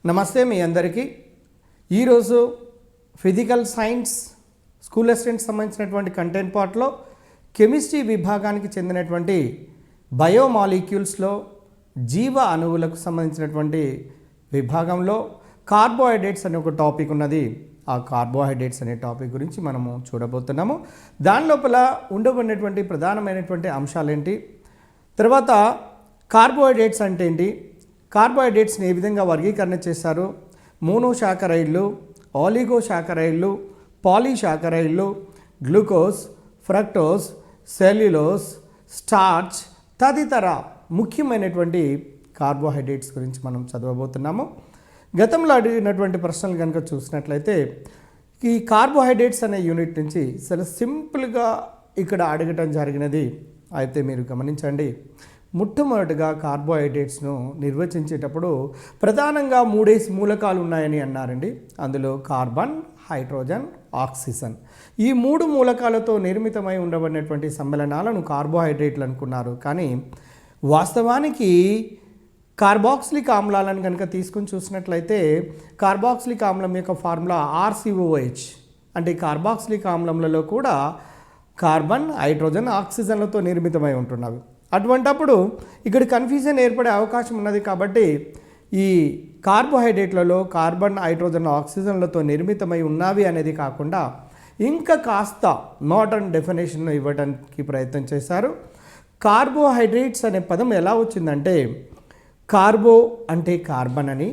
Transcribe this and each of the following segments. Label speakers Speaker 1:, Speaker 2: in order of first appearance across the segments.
Speaker 1: నమస్తే మీ అందరికీ. ఈరోజు ఫిజికల్ సైన్స్ స్కూల్ అసిస్టెంట్ సంబంధించినటువంటి కంటెంట్ పార్ట్లో కెమిస్ట్రీ విభాగానికి చెందినటువంటి బయోమాలిక్యూల్స్లో జీవ అణువులకు సంబంధించినటువంటి విభాగంలో కార్బోహైడ్రేట్స్ అనే ఒక టాపిక్ ఉన్నది. ఆ కార్బోహైడ్రేట్స్ అనే టాపిక్ గురించి మనము చూడబోతున్నాము. దాని లోపల ఉండబడినటువంటి ప్రధానమైనటువంటి అంశాలేంటి, తర్వాత కార్బోహైడ్రేట్స్ అంటే ఏంటి, కార్బోహైడ్రేట్స్ని ఏ విధంగా వర్గీకరణ చేశారు, మోనోసాకరైడ్లు, ఆలిగోసాకరైడ్లు, పాలీసాకరైడ్లు, గ్లూకోజ్, ఫ్రక్టోజ్, సెల్యులోజ్, స్టార్చ్ తదితర ముఖ్యమైనటువంటి కార్బోహైడ్రేట్స్ గురించి మనం చదవబోతున్నాము. గతంలో అడిగినటువంటి ప్రశ్నలు కనుక చూసినట్లయితే ఈ కార్బోహైడ్రేట్స్ అనే యూనిట్ నుంచి చాలా సింపుల్గా ఇక్కడ అడగటం జరిగినది. అయితే మీరు గమనించండి, మొట్టమొదటిగా కార్బోహైడ్రేట్స్ను నిర్వచించేటప్పుడు ప్రధానంగా 3 మూలకాలు ఉన్నాయని అన్నారండి. అందులో కార్బన్, హైడ్రోజన్, ఆక్సిజన్, ఈ 3 మూలకాలతో నిర్మితమై ఉండబడినటువంటి సమ్మేళనాలను కార్బోహైడ్రేట్లు అనుకున్నారు. కానీ వాస్తవానికి కార్బాక్సిలిక్ ఆమ్లాలను కనుక తీసుకుని చూసినట్లయితే కార్బాక్సిలిక్ ఆమ్లం యొక్క ఫార్ములా RCOH. అంటే కార్బాక్సిలిక్ ఆమ్లంలలో కూడా కార్బన్, హైడ్రోజన్, ఆక్సిజన్లతో నిర్మితమై ఉంటున్నవి. అటువంటప్పుడు ఇక్కడ కన్ఫ్యూజన్ ఏర్పడే అవకాశం ఉన్నది. కాబట్టి ఈ కార్బోహైడ్రేట్లలో కార్బన్, హైడ్రోజన్, ఆక్సిజన్లతో నిర్మితమై ఉన్నవి అనేది కాకుండా ఇంకా కాస్త మోడర్న్ డెఫినేషన్ ఇవ్వడానికి ప్రయత్నం చేశారు. కార్బోహైడ్రేట్స్ అనే పదం ఎలా వచ్చిందంటే, కార్బో అంటే కార్బన్ అని,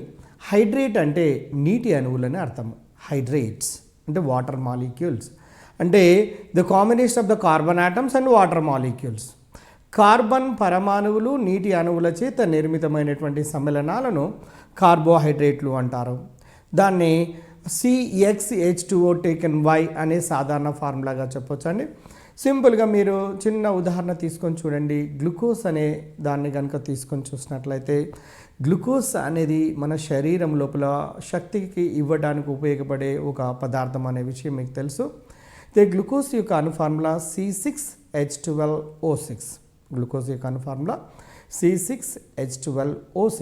Speaker 1: హైడ్రేట్ అంటే నీటి అణువులని అర్థం. హైడ్రేట్స్ అంటే వాటర్ మాలిక్యూల్స్, అంటే the combination of the carbon atoms and water molecules. Carbon పరమాణువులు నీటి అణువుల చేత నిర్మితమైనటువంటి సమ్మేళనాలను కార్బోహైడ్రేట్లు అంటారు. దాన్ని CxH2O టేకెన్ Y అనే సాధారణ ఫార్ములాగా చెప్పొచ్చండి. సింపుల్గా మీరు చిన్న ఉదాహరణ తీసుకొని చూడండి. గ్లూకోజ్ అనే దాన్ని కనుక తీసుకొని చూసినట్లయితే గ్లూకోజ్ అనేది మన శరీరం లోపల శక్తికి ఇవ్వడానికి ఉపయోగపడే ఒక పదార్థం అనే విషయం మీకు తెలుసు. గ్లూకోజ్ యొక్క అణు ఫార్ములా C6H12O6. గ్లూకోజ్ యొక్క అణు ఫార్ములా C6H12O6.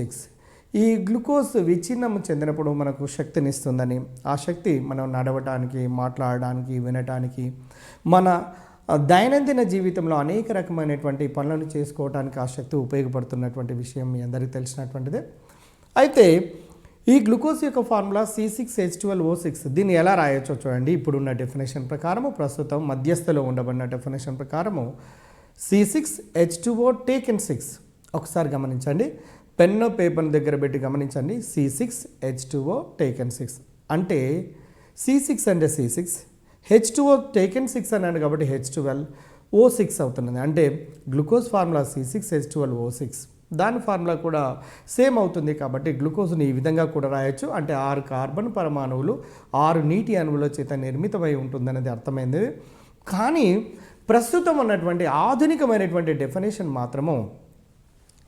Speaker 1: ఈ గ్లూకోజ్ విచ్ఛిన్నం చెందినప్పుడు మనకు శక్తినిస్తుందని, ఆ శక్తి మనం నడవటానికి, మాట్లాడడానికి, వినటానికి, మన దైనందిన జీవితంలో అనేక రకమైనటువంటి పనులను చేసుకోవడానికి ఆ శక్తి ఉపయోగపడుతున్నటువంటి విషయం మీ అందరికీ తెలిసినటువంటిదే. అయితే ఈ గ్లూకోజ్ యొక్క ఫార్ములా C6H12O6 దీన్ని ఎలా రాయొచ్చో చూడండి. ఇప్పుడున్న డెఫినేషన్ ప్రకారము, ప్రస్తుతం మధ్యస్థలో ఉండబడిన డెఫినేషన్ ప్రకారము C6H2O టేకెన్ 6. ఒకసారి గమనించండి, పెన్ను పేపర్ దగ్గర పెట్టి గమనించండి. C6H2O టేకెన్ 6 అంటే C6 అంటే C6, H2O టేకెన్ 6 అన్నాడు కాబట్టి H12O6 అవుతున్నది. అంటే గ్లూకోజ్ ఫార్ములా C6H12O6, దాని ఫార్ములా కూడా సేమ్ అవుతుంది. కాబట్టి గ్లూకోజ్ని ఈ విధంగా కూడా రాయొచ్చు. అంటే 6 కార్బన్ పరమాణువులు 6 నీటి అణువుల చేత నిర్మితమై ఉంటుందనేది అర్థమైంది. కానీ ప్రస్తుతం ఉన్నటువంటి ఆధునికమైనటువంటి డెఫినేషన్ మాత్రము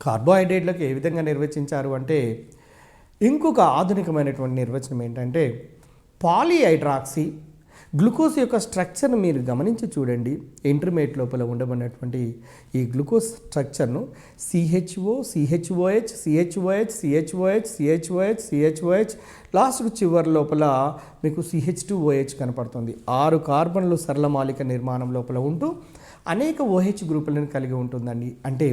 Speaker 1: కార్బోహైడ్రేట్లకు ఏ విధంగా నిర్వచించారు అంటే, ఇంకొక ఆధునికమైనటువంటి నిర్వచనం ఏంటంటే, పాలీహైడ్రాక్సీ గ్లూకోజ్ యొక్క స్ట్రక్చర్ను మీరు గమనించి చూడండి. ఇంటర్మీడియట్ లోపల ఉండబడినటువంటి ఈ glucose స్ట్రక్చర్ను CHO, CHOH, CHOH, CHOH, CHOH, CHOH, లాస్ట్కు చివరి లోపల మీకు CH2OH కనపడుతుంది. 6 కార్బన్లు సరళమాలిక నిర్మాణం లోపల ఉంటూ అనేక OH గ్రూపులను కలిగి ఉంటుందండి. అంటే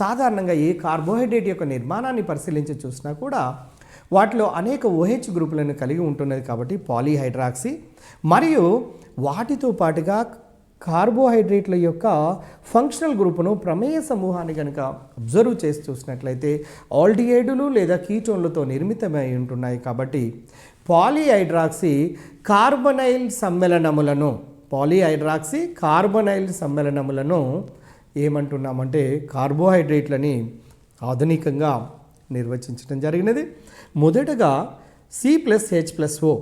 Speaker 1: సాధారణంగా ఏ కార్బోహైడ్రేట్ యొక్క నిర్మాణాన్ని పరిశీలించి చూసినా కూడా వాటిలో అనేక OH గ్రూపులను కలిగి ఉంటున్నది. కాబట్టి పాలీహైడ్రాక్సీ మరియు వాటితో పాటుగా కార్బోహైడ్రేట్ల యొక్క ఫంక్షనల్ గ్రూపును, ప్రమేయ సమూహాన్ని కనుక అబ్జర్వ్ చేసి చూసినట్లయితే ఆల్డిహైడులు లేదా కీటోన్లతో నిర్మితమై ఉంటున్నాయి. కాబట్టి పాలీహైడ్రాక్సీ కార్బనైల్ సమ్మేళనములను, పాలీహైడ్రాక్సీ కార్బనైల్ సమ్మేళనములను ఏమంటున్నామంటే కార్బోహైడ్రేట్లని ఆధునికంగా నిర్వచించడం జరిగినది. మొదటగా C+H+O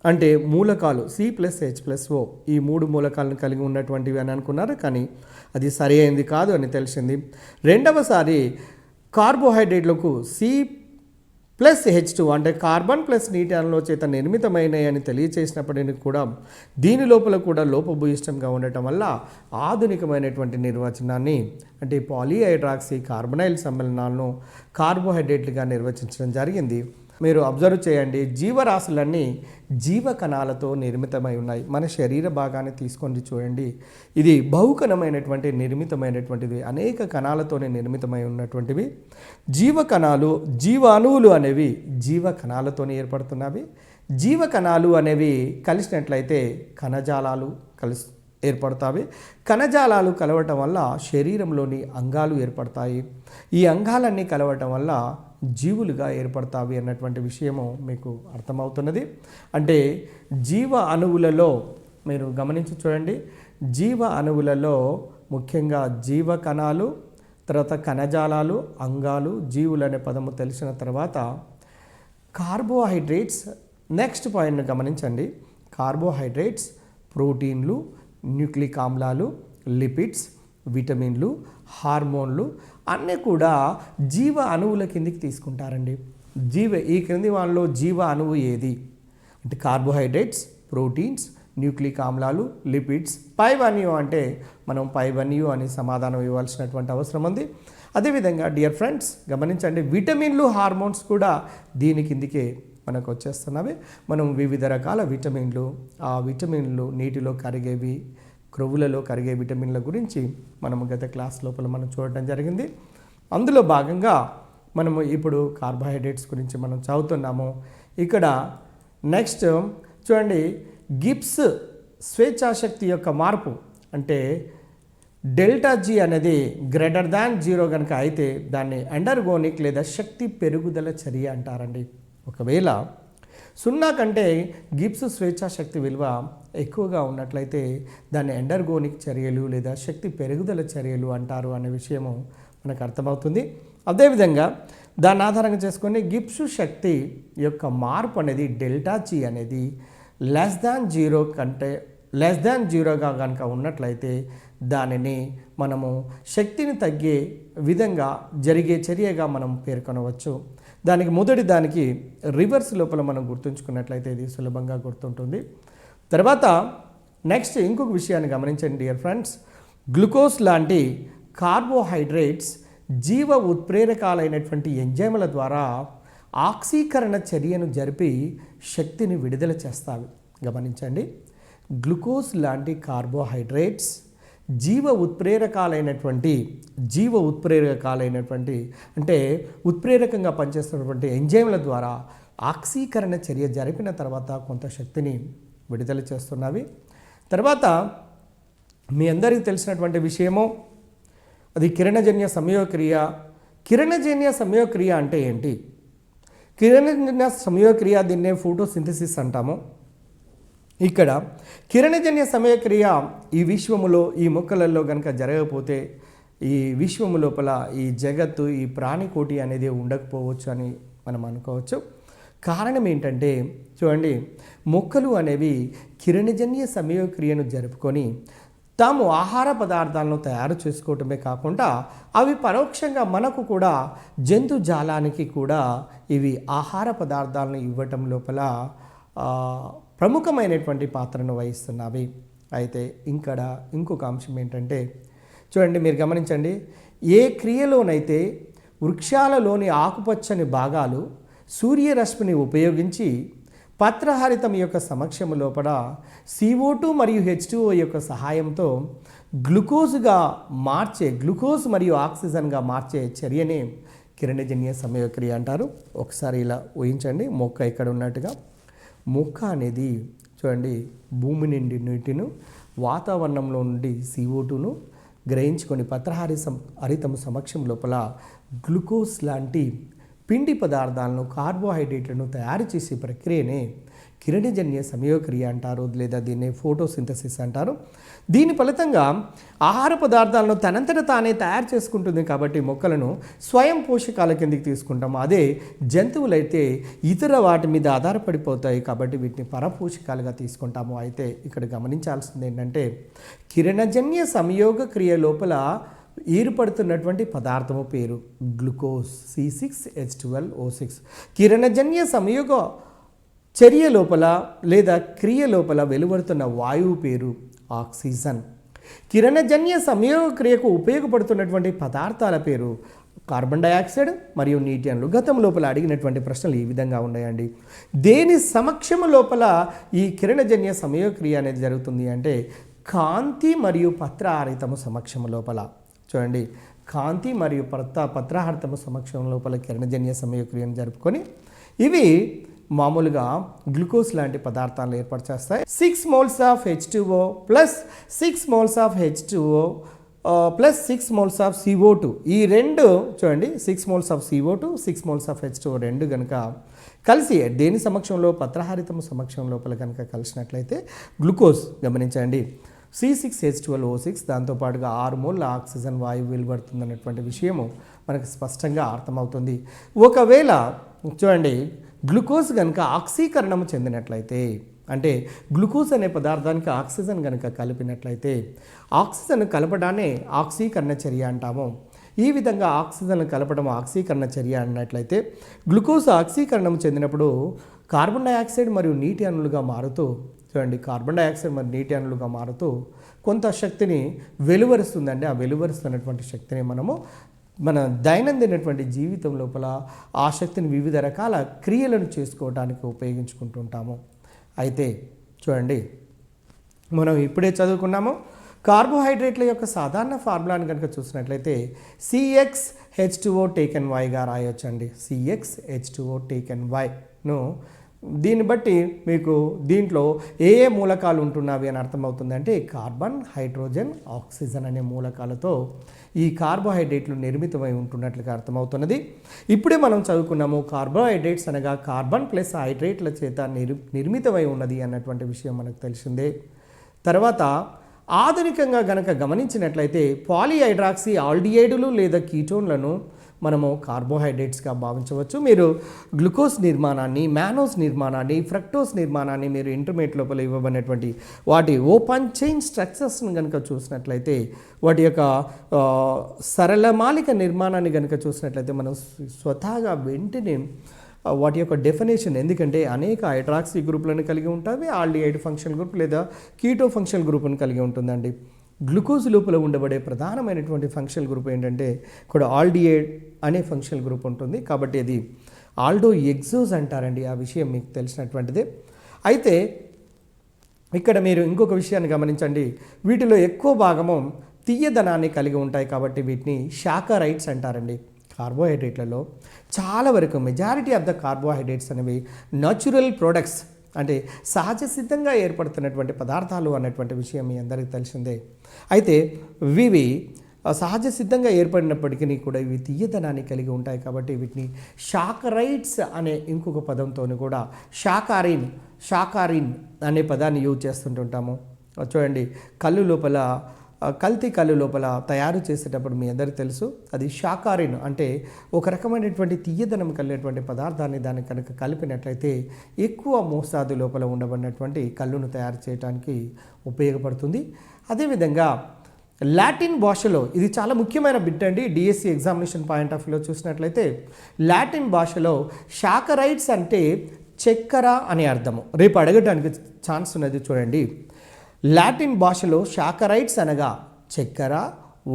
Speaker 1: అంటే మూలకాలు C+H+O, ఈ 3 మూలకాలను కలిగి ఉన్నటువంటివి అని అనుకున్నారు. కానీ అది సరి అయింది కాదు అని తెలిసింది. రెండవసారి కార్బోహైడ్రేట్లకు C+H2 అంటే కార్బన్ ప్లస్ నీటి అణువుల చేత నిర్మితమైనవి అని తెలియచేసినప్పటికీ కూడా దీని లోపల కూడా లోపభూయిష్టంగా ఉండటం వల్ల ఆధునికమైనటువంటి నిర్వచనాన్ని అంటే పాలీహైడ్రాక్సీ కార్బనైల్ సమ్మేళనాలను కార్బోహైడ్రేట్లుగా నిర్వచించడం జరిగింది. మీరు అబ్జర్వ్ చేయండి, జీవరాశులన్నీ జీవకణాలతో నిర్మితమై ఉన్నాయి. మన శరీర భాగాన్ని తీసుకొని చూడండి, ఇది బహుకణమైనటువంటి నిర్మితమైనటువంటిది, అనేక కణాలతోనే నిర్మితమై ఉన్నటువంటివి. జీవకణాలు, జీవ అణువులు అనేవి జీవకణాలతోనే ఏర్పడుతున్నవి. జీవకణాలు అనేవి కలిసినట్లయితే కణజాలాలు ఏర్పడతాయి. కణజాలాలు కలవటం వల్ల శరీరంలోని అంగాలు ఏర్పడతాయి. ఈ అంగాలన్నీ కలవటం వల్ల జీవులుగా ఏర్పడతాయి అన్నటువంటి విషయము మీకు అర్థమవుతున్నది. అంటే జీవ అణువులలో మీరు గమనించి చూడండి, జీవ అణువులలో ముఖ్యంగా జీవ కణాలు, తర్వాత కణజాలాలు, అంగాలు, జీవులు అనే పదము తెలిసిన తర్వాత కార్బోహైడ్రేట్స్, నెక్స్ట్ పాయింట్ని గమనించండి. కార్బోహైడ్రేట్స్, ప్రోటీన్లు, న్యూక్లిక్ ఆమ్లాలు, లిపిడ్స్, విటమిన్లు, హార్మోన్లు అన్నీ కూడా జీవ అణువుల కిందికి తీసుకుంటారండి. ఈ క్రింది వాళ్ళలో జీవ అణువు ఏది అంటే కార్బోహైడ్రేట్స్, ప్రోటీన్స్, న్యూక్లిక్ ఆమ్లాలు, లిపిడ్స్. పైవన్యూ అంటే మనం పైవన్యూ అని సమాధానం ఇవ్వాల్సినటువంటి అవసరం ఉంది. అదేవిధంగా డియర్ ఫ్రెండ్స్ గమనించండి, విటమిన్లు, హార్మోన్స్ కూడా దీని కిందికే మనకు వచ్చేస్తున్నవి. మనం వివిధ రకాల విటమిన్లు, ఆ విటమిన్లు నీటిలో కరిగేవి, క్రొవ్వులలో కరిగే విటమిన్ల గురించి మనము గత క్లాస్ లోపల మనం చూడటం జరిగింది. అందులో భాగంగా మనము ఇప్పుడు కార్బోహైడ్రేట్స్ గురించి మనం చదువుతున్నాము. ఇక్కడ నెక్స్ట్ చూడండి, గిబ్స్ స్వేచ్ఛాశక్తి యొక్క మార్పు అంటే డెల్టా జీ అనేది గ్రేటర్ దాన్ 0 కనుక అయితే దాన్ని ఎండర్గోనిక్ లేదా శక్తి పెరుగుదల చర్య అంటారండి. ఒకవేళ 0 కంటే గిబ్స్ స్వేచ్ఛాశక్తి విలువ ఎక్కువగా ఉన్నట్లయితే దాన్ని ఎండర్గోనిక్ చర్యలు లేదా శక్తి పెరుగుదల చర్యలు అంటారు అనే విషయము మనకు అర్థమవుతుంది. అదేవిధంగా దాన్ని ఆధారంగా చేసుకొని గిబ్స్ శక్తి యొక్క మార్పు అనేది డెల్టా జీ అనేది లెస్ దాన్ 0గా కనుక ఉన్నట్లయితే దానిని మనము శక్తిని తగ్గే విధంగా జరిగే చర్యగా మనం పేర్కొనవచ్చు. దానికి రివర్స్ లోపల మనం గుర్తుంచుకున్నట్లయితే ఇది సులభంగా గుర్తుంటుంది. తర్వాత నెక్స్ట్ ఇంకొక విషయాన్ని గమనించండి డియర్ ఫ్రెండ్స్, గ్లూకోజ్ లాంటి కార్బోహైడ్రేట్స్ జీవ ఉత్ప్రేరకాలైనటువంటి ఎంజైముల ద్వారా ఆక్సీకరణ చర్యను జరిపి శక్తిని విడుదల చేస్తాయి. గమనించండి, గ్లూకోజ్ లాంటి కార్బోహైడ్రేట్స్ జీవ ఉత్ప్రేరకాలైనటువంటి అంటే ఉత్ప్రేరకంగా పనిచేస్తున్నటువంటి ఎంజైమ్ల ద్వారా ఆక్సీకరణ చర్య జరిపిన తర్వాత కొంత శక్తిని విడుదల చేస్తున్నవి. తర్వాత మీ అందరికీ తెలిసినటువంటి విషయము అది కిరణజన్య సంయోగక్రియ. కిరణజన్య సంయోగక్రియ అంటే ఏంటి? కిరణజన్య సంయోగక్రియ దీన్నే ఫోటోసింథసిస్ అంటాము. ఇక్కడ కిరణజన్య సమయక్రియ ఈ విశ్వములో, ఈ మొక్కలలో కనుక జరగకపోతే ఈ విశ్వము లోపల ఈ జగత్తు, ఈ ప్రాణికోటి అనేది ఉండకపోవచ్చు అని మనం అనుకోవచ్చు. కారణం ఏంటంటే చూడండి, మొక్కలు అనేవి కిరణజన్య సమయక్రియను జరుపుకొని తాము ఆహార పదార్థాలను తయారు చేసుకోవటమే కాకుండా అవి పరోక్షంగా మనకు కూడా జంతుజాలానికి కూడా ఇవి ఆహార పదార్థాలను ఇవ్వటం లోపల ప్రముఖమైనటువంటి పాత్రను వహిస్తున్నవి. అయితే ఇక్కడ ఇంకొక అంశం ఏంటంటే చూడండి, మీరు గమనించండి, ఏ క్రియలోనైతే వృక్షాలలోని ఆకుపచ్చని భాగాలు సూర్యరశ్మిని ఉపయోగించి పత్రహరితం యొక్క సమక్షము లోపల CO2 మరియు H2O యొక్క సహాయంతో గ్లూకోజ్ మరియు ఆక్సిజన్గా మార్చే చర్యనే కిరణజన్య సమయక్రియ అంటారు. ఒకసారి ఇలా ఊహించండి, మొక్క ఇక్కడ ఉన్నట్టుగా. మొక్క అనేది చూడండి భూమి నుండి నీటిను, వాతావరణంలో నుండి CO2ను గ్రహించుకొని హరితము సమక్షం లోపల గ్లూకోజ్ లాంటి పిండి పదార్థాలను, కార్బోహైడ్రేట్లను తయారు చేసే ప్రక్రియనే కిరణజన్య సమయోక్రియ అంటారు, లేదా దీన్ని ఫోటోసింథసిస్ అంటారు. దీని ఫలితంగా ఆహార పదార్థాలను తనంతట తానే తయారు చేసుకుంటుంది కాబట్టి మొక్కలను స్వయం పోషకాల కిందకి తీసుకుంటాం. అదే జంతువులైతే ఇతర వాటి మీద ఆధారపడిపోతాయి కాబట్టి వీటిని పరపోషకాలుగా తీసుకుంటాము. అయితే ఇక్కడ గమనించాల్సింది ఏంటంటే కిరణజన్య సంయోగ క్రియ లోపల ఏర్పడుతున్నటువంటి పదార్థము పేరు గ్లూకోజ్ C6H12O6. కిరణజన్య సంయోగ చర్య లోపల లేదా క్రియ లోపల వెలువడుతున్న వాయువు పేరు ఆక్సిజన్. కిరణజన్య సంయోగ క్రియకు ఉపయోగపడుతున్నటువంటి పదార్థాల పేరు కార్బన్ డయాక్సైడ్ మరియు నీటి అణువులు. గతం లోపల అడిగినటువంటి ప్రశ్నలు ఈ విధంగా ఉన్నాయండి. దేని సమక్షము లోపల ఈ కిరణజన్య సమయోక్రియ అనేది జరుగుతుంది అంటే కాంతి మరియు పత్రహరితము సమక్షము లోపల. చూడండి, కాంతి మరియు పత్రహరితము సమక్షం లోపల కిరణజన్య సమయోక్రియను జరుపుకొని ఇవి మామూలుగా గ్లూకోజ్ లాంటి పదార్థాలను ఏర్పాటు చేస్తాయి. 6 moles of H2O plus 6 moles of H2O plus 6 moles of CO2, ఈ రెండు చూడండి, 6 moles of CO2 6 moles of H2O రెండు కనుక కలిసి దేని సమక్షంలో పత్రహరితము సమక్షం లోపల కనుక కలిసినట్లయితే గ్లూకోజ్ గమనించండి C6H12O6 దాంతోపాటుగా 6 మోల్ ఆక్సిజన్ వాయువు వెలువడుతుంది అన్నటువంటి విషయము మనకు స్పష్టంగా అర్థమవుతుంది. ఒకవేళ చూడండి గ్లూకోజ్ కనుక ఆక్సీకరణము చెందినట్లయితే అంటే గ్లూకోజ్ అనే పదార్థానికి ఆక్సిజన్ కనుక కలిపినట్లయితే ఆక్సిజన్ కలపడాన్ని ఆక్సీకరణ చర్య అంటాము. ఈ విధంగా ఆక్సిజన్ కలపడం ఆక్సీకరణ చర్య అన్నట్లయితే గ్లూకోజ్ ఆక్సీకరణం చెందినప్పుడు కార్బన్ డయాక్సైడ్ మరియు నీటి అణువులుగా మారుతూ చూడండి కార్బన్ డయాక్సైడ్ మరియు నీటి అణువులుగా మారుతూ కొంత శక్తిని వెలువరుస్తుందండి. ఆ వెలువరుస్తున్నటువంటి శక్తిని మనము మన దైనందినటువంటి జీవితం లోపల ఆ శక్తిని వివిధ రకాల క్రియలను చేసుకోవడానికి ఉపయోగించుకుంటుంటాము. అయితే చూడండి మనం ఇప్పుడే చదువుకున్నాము కార్బోహైడ్రేట్ల యొక్క సాధారణ ఫార్ములాని కనుక చూసినట్లయితే CxH2O టేకెన్ వైగా రాయొచ్చండి. CxH2O టేకెన్ వైను దీన్ని బట్టి మీకు దీంట్లో ఏ ఏ మూలకాలు ఉంటున్నవి అని అర్థమవుతుంది అంటే కార్బన్, హైడ్రోజన్, ఆక్సిజన్ అనే మూలకాలతో ఈ కార్బోహైడ్రేట్లు నిర్మితమై ఉంటున్నట్లుగా అర్థమవుతున్నది. ఇప్పుడే మనం చదువుకున్నాము కార్బోహైడ్రేట్స్ అనగా కార్బన్ ప్లస్ హైడ్రేట్ల చేత నిర్మితమై ఉన్నది అన్నటువంటి విషయం మనకు తెలిసిందే. తర్వాత ఆధునికంగా గనక గమనించినట్లయితే పాలీహైడ్రాక్సీ ఆల్డిహైడులు లేదా కీటోన్లను మనము కార్బోహైడ్రేట్స్గా భావించవచ్చు. మీరు గ్లూకోజ్ నిర్మాణాన్ని, మ్యానోస్ నిర్మాణాన్ని, ఫ్రక్టోస్ నిర్మాణాన్ని మీరు ఇంటర్మీడియట్ లోపల ఇవ్వబడినటువంటి వాటి ఓపెన్ చైన్ స్ట్రక్చర్స్ని కనుక చూసినట్లయితే వాటి యొక్క సరళమాలిక నిర్మాణాన్ని కనుక చూసినట్లయితే మనం స్వతహాగా వెంటనే వాటి యొక్క డెఫినేషన్, ఎందుకంటే అనేక హైడ్రాక్సీ గ్రూపులను కలిగి ఉంటాయి, ఆల్డిహైడ్ ఫంక్షనల్ గ్రూప్ లేదా కీటో ఫంక్షనల్ గ్రూప్ను కలిగి ఉంటుందండి. గ్లూకోజ్ లోపల ఉండబడే ప్రధానమైనటువంటి ఫంక్షనల్ గ్రూప్ ఏంటంటే ఇక్కడ ఆల్డిహైడ్ అనే ఫంక్షనల్ గ్రూప్ ఉంటుంది. కాబట్టి అది ఆల్డో ఎగ్జోస్ అంటారండి. ఆ విషయం మీకు తెలిసినటువంటిదే. అయితే ఇక్కడ మీరు ఇంకొక విషయాన్ని గమనించండి, వీటిలో ఎక్కువ భాగము తీయదనాన్ని కలిగి ఉంటాయి కాబట్టి వీటిని శాకరైడ్స్ అంటారండి. కార్బోహైడ్రేట్లలో చాలా వరకు మెజారిటీ ఆఫ్ ద కార్బోహైడ్రేట్స్ అనేవి న్యాచురల్ ప్రొడక్ట్స్ అంటే సహజ సిద్ధంగా ఏర్పడుతున్నటువంటి పదార్థాలు అన్నటువంటి విషయం మీ అందరికీ తెలిసిందే. అయితే ఇవి సహజ సిద్ధంగా ఏర్పడినప్పటికీ కూడా ఇవి తీయదనాన్ని కలిగి ఉంటాయి కాబట్టి వీటిని శాకరైడ్స్ అనే ఇంకొక పదంతో కూడా షాకారిన్ అనే పదాన్ని యూజ్ చేస్తుంటుంటాము. చూడండి కల్తీ కళ్ళు లోపల తయారు చేసేటప్పుడు మీ అందరికీ తెలుసు అది షాకారిన్ అంటే ఒక రకమైనటువంటి తీయదనం కలిగినటువంటి పదార్థాన్ని దాన్ని కనుక కలిపినట్లయితే ఎక్కువ మోతాదు లోపల ఉండబడినటువంటి కళ్ళును తయారు చేయడానికి ఉపయోగపడుతుంది. అదేవిధంగా లాటిన్ భాషలో ఇది చాలా ముఖ్యమైన బిట్ అండి. డిఎస్సి ఎగ్జామినేషన్ పాయింట్ ఆఫ్ వ్యూలో చూసినట్లయితే లాటిన్ భాషలో షాకరైడ్స్ అంటే చక్కెర అనే అర్థము. రేపు అడగడానికి ఛాన్స్ ఉన్నది చూడండి. లాటిన్ భాషలో షాకరైడ్స్ అనగా చక్కెర,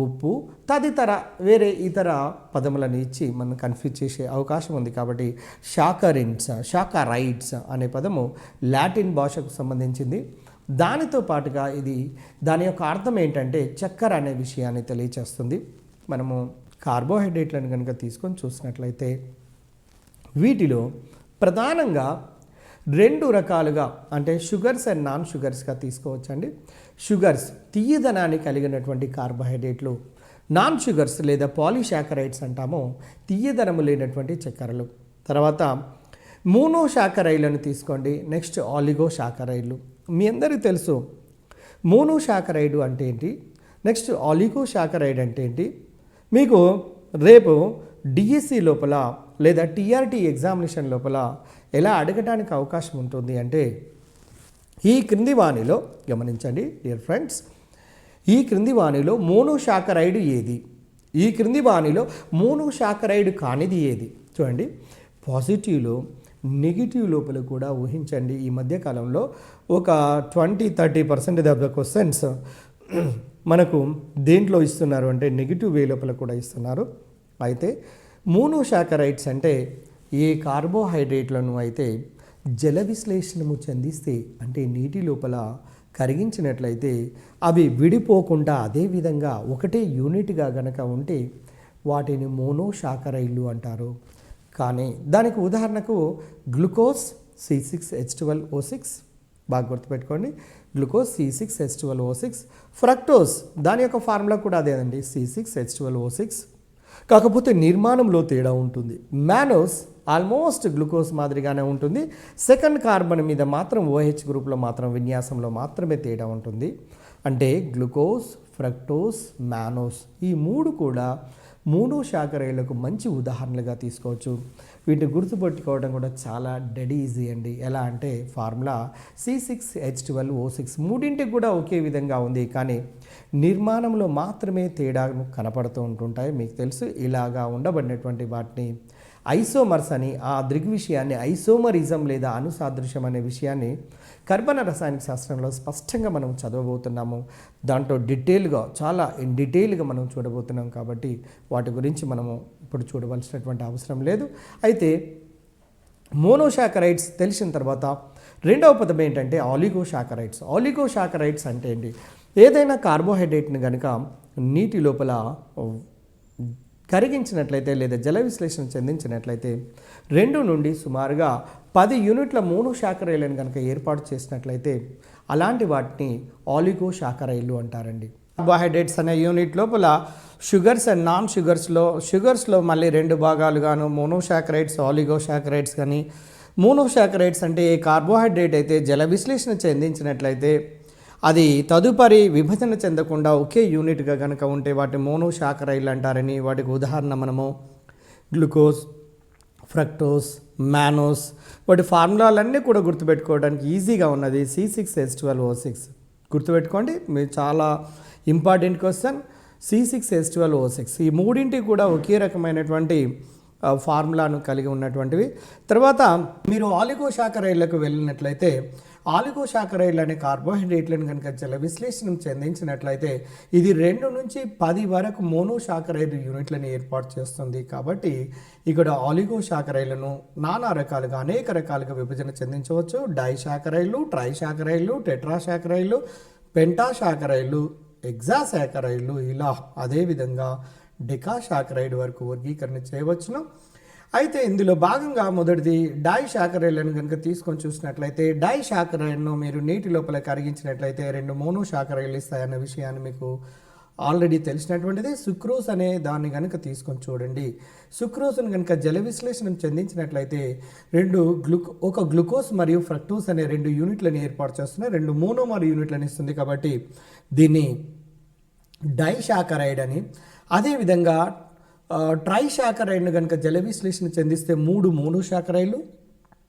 Speaker 1: ఉప్పు తదితర వేరే ఇతర పదములను ఇచ్చి మనం కన్ఫ్యూజ్ చేసే అవకాశం ఉంది. కాబట్టి షాకరైడ్స్ అనే పదము లాటిన్ భాషకు సంబంధించింది. దానితో పాటుగా ఇది దాని యొక్క అర్థం ఏంటంటే చక్కెర అనే విషయాన్ని తెలియచేస్తుంది. మనము కార్బోహైడ్రేట్లను కనుక తీసుకొని చూసినట్లయితే వీటిలో ప్రధానంగా రెండు రకాలుగా అంటే షుగర్స్ అండ్ నాన్ షుగర్స్గా తీసుకోవచ్చండి. షుగర్స్ తీయదనాన్ని కలిగినటువంటి కార్బోహైడ్రేట్లు, నాన్ షుగర్స్ లేదా పాలీషాకరైడ్స్ అంటాము తీయదనము లేనటువంటి చక్కెరలు. తర్వాత మోనోషాకరైడ్లను తీసుకోండి. నెక్స్ట్ ఆలిగోషాకరైడ్లు. మీ అందరికీ తెలుసు మోనోషాకరైడ్ అంటే ఏంటి, నెక్స్ట్ ఆలిగోషాకరైడ్ అంటే ఏంటి. మీకు రేపు డిఎస్సి లోపల లేదా టీఆర్టీ ఎగ్జామినేషన్ లోపల ఎలా అడగడానికి అవకాశం ఉంటుంది అంటే ఈ క్రింది వాణిలో గమనించండి డియర్ ఫ్రెండ్స్, ఈ క్రింది వాణిలో మోనోషాకరైడ్ ఏది, ఈ క్రింది వాణిలో మోనోషాకరైడ్ కానిది ఏది. చూడండి పాజిటివ్లో నెగిటివ్ లోపల కూడా ఊహించండి. ఈ మధ్యకాలంలో ఒక 20-30% ఆఫ్ ద క్వశ్చన్స్ మనకు దేంట్లో ఇస్తున్నారు అంటే నెగిటివ్ వే లోపల కూడా ఇస్తున్నారు. అయితే మోనోసాకరైడ్స్ అంటే ఏ కార్బోహైడ్రేట్లను అయితే జల విశ్లేషణము చెందిస్తే అంటే నీటి లోపల కరిగించినట్లయితే అవి విడిపోకుండా అదే విధంగా ఒకటే యూనిట్గా గనక ఉంటే వాటిని మోనోసాకరైడ్లు అంటారు. కానీ దానికి ఉదాహరణకు గ్లూకోజ్ C6H12O6, బాగా గుర్తుపెట్టుకోండి, గ్లూకోజ్ C6H12O6. ఫ్రక్టోజ్ దాని యొక్క ఫార్ములా కూడా అదేనండి, C6H12O6, కాకపోతే నిర్మాణంలో తేడా ఉంటుంది. మ్యానోస్ ఆల్మోస్ట్ గ్లూకోజ్ మాదిరిగానే ఉంటుంది, సెకండ్ కార్బన్ మీద మాత్రం OH గ్రూప్లో మాత్రం విన్యాసంలో మాత్రమే తేడా ఉంటుంది. అంటే గ్లూకోజ్, ఫ్రక్టోజ్, మ్యానోస్ ఈ మూడు కూడా మోనోసాకరైడ్లకు మంచి ఉదాహరణలుగా తీసుకోవచ్చు. వీటిని గుర్తుపెట్టుకోవడం కూడా చాలా డెడ్ ఈజీ అండి. ఎలా అంటే ఫార్ములా C6H12O6 మూడింటికి కూడా ఒకే విధంగా ఉంది, కానీ నిర్మాణంలో మాత్రమే తేడా కనపడుతూ ఉంటుంటాయి. మీకు తెలుసు, ఇలాగా ఉండబడినటువంటి వాటిని ఐసోమర్స్ అని, ఆ దృగ్విషయాన్ని ఐసోమరిజం లేదా అనుసాదృశ్యం అనే విషయాన్ని కర్బన రసాయనిక శాస్త్రంలో స్పష్టంగా మనం చదవబోతున్నాము. దాంట్లో డీటెయిల్గా, చాలా ఇన్ డీటెయిల్గా మనం చూడబోతున్నాం కాబట్టి వాటి గురించి మనము ఇప్పుడు చూడవలసినటువంటి అవసరం లేదు. అయితే మోనోసాకరైడ్స్ తెలిసిన తర్వాత రెండవ పదం ఏంటంటే ఆలిగోసాకరైడ్స్. ఆలిగోసాకరైడ్స్ అంటే ఏంటి? ఏదైనా కార్బోహైడ్రేట్ని కనుక నీటి లోపల కరిగించినట్లయితే లేదా జల విశ్లేషణ చెందించినట్లయితే 2 నుండి సుమారుగా 10 యూనిట్ల మోనోసాకరైడ్లను కనుక ఏర్పాటు చేసినట్లయితే అలాంటి వాటిని ఆలిగోసాకరైడ్లు అంటారండి. కార్బోహైడ్రేట్స్ అనే యూనిట్ లోపల షుగర్స్ అండ్ నాన్ షుగర్స్లో మళ్ళీ 2 భాగాలుగాను మోనోసాకరైడ్స్, ఆలిగోసాకరైడ్స్. కానీ మోనోసాకరైడ్స్ అంటే ఏ కార్బోహైడ్రేట్ అయితే జల విశ్లేషణ చెందించినట్లయితే అది తదుపరి విభజన చెందకుండా ఒకే యూనిట్గా కనుక ఉంటే వాటి మోనోసాకరైడ్లు అంటారని. వాటికి ఉదాహరణ మనము గ్లూకోజ్, ఫ్రక్టోజ్, మ్యానోస్, వాటి ఫార్ములాలన్నీ కూడా గుర్తుపెట్టుకోవడానికి ఈజీగా ఉన్నది C6H12O6. గుర్తుపెట్టుకోండి, మీరు చాలా ఇంపార్టెంట్ క్వశ్చన్. C6H12O6 ఈ మూడింటికి కూడా ఒకే రకమైనటువంటి ఫార్ములాను కలిగి ఉన్నటువంటివి. తర్వాత మీరు ఆలిగోసాకరైడ్లకు వెళ్ళినట్లయితే ఆలిగోసాకరైడ్లు అనే కార్బోహైడ్రేట్లను కనుక జల విశ్లేషణ చెందించినట్లయితే ఇది 2 నుంచి 10 వరకు మోనోసాకరైడ్ యూనిట్లను ఏర్పాటు చేస్తుంది. కాబట్టి ఇక్కడ ఆలిగోసాకరైడ్లను నానా రకాలుగా, అనేక రకాలుగా విభజన చెందించవచ్చు. డైసాకరైడ్లు, ట్రైసాకరైడ్లు, టెట్రాసాకరైడ్లు, పెంటాసాకరైడ్లు, ఎగ్జాసాకరైడ్లు, ఇలా అదేవిధంగా డెకాసాకరైడ్ వరకు వర్గీకరణ చేయవచ్చును. అయితే ఇందులో భాగంగా మొదటిది డైసాకరైడ్లను కనుక తీసుకొని చూసినట్లయితే డైసాకరైడ్ను మీరు నీటి లోపల కరిగించినట్లయితే 2 మోనోసాకరైడ్లు ఇస్తాయన్న విషయాన్ని మీకు ఆల్రెడీ తెలిసినటువంటిది. సుక్రోజ్ అనే దాన్ని కనుక తీసుకొని చూడండి. సుక్రోజ్ను కనుక జల విశ్లేషణ చెందించినట్లయితే ఒక గ్లూకోజ్ మరియు ఫ్రక్టోజ్ అనే 2 యూనిట్లను ఏర్పాటు చేస్తున్నాయి, 2 మోనోమర్ యూనిట్లను ఇస్తుంది. కాబట్టి దీన్ని డైసాకరైడ్ అని. అదేవిధంగా ట్రైసాకరైడ్ను కనుక జల విశ్లేషణ చెందిస్తే 3 మోనోసాకరైడ్లు,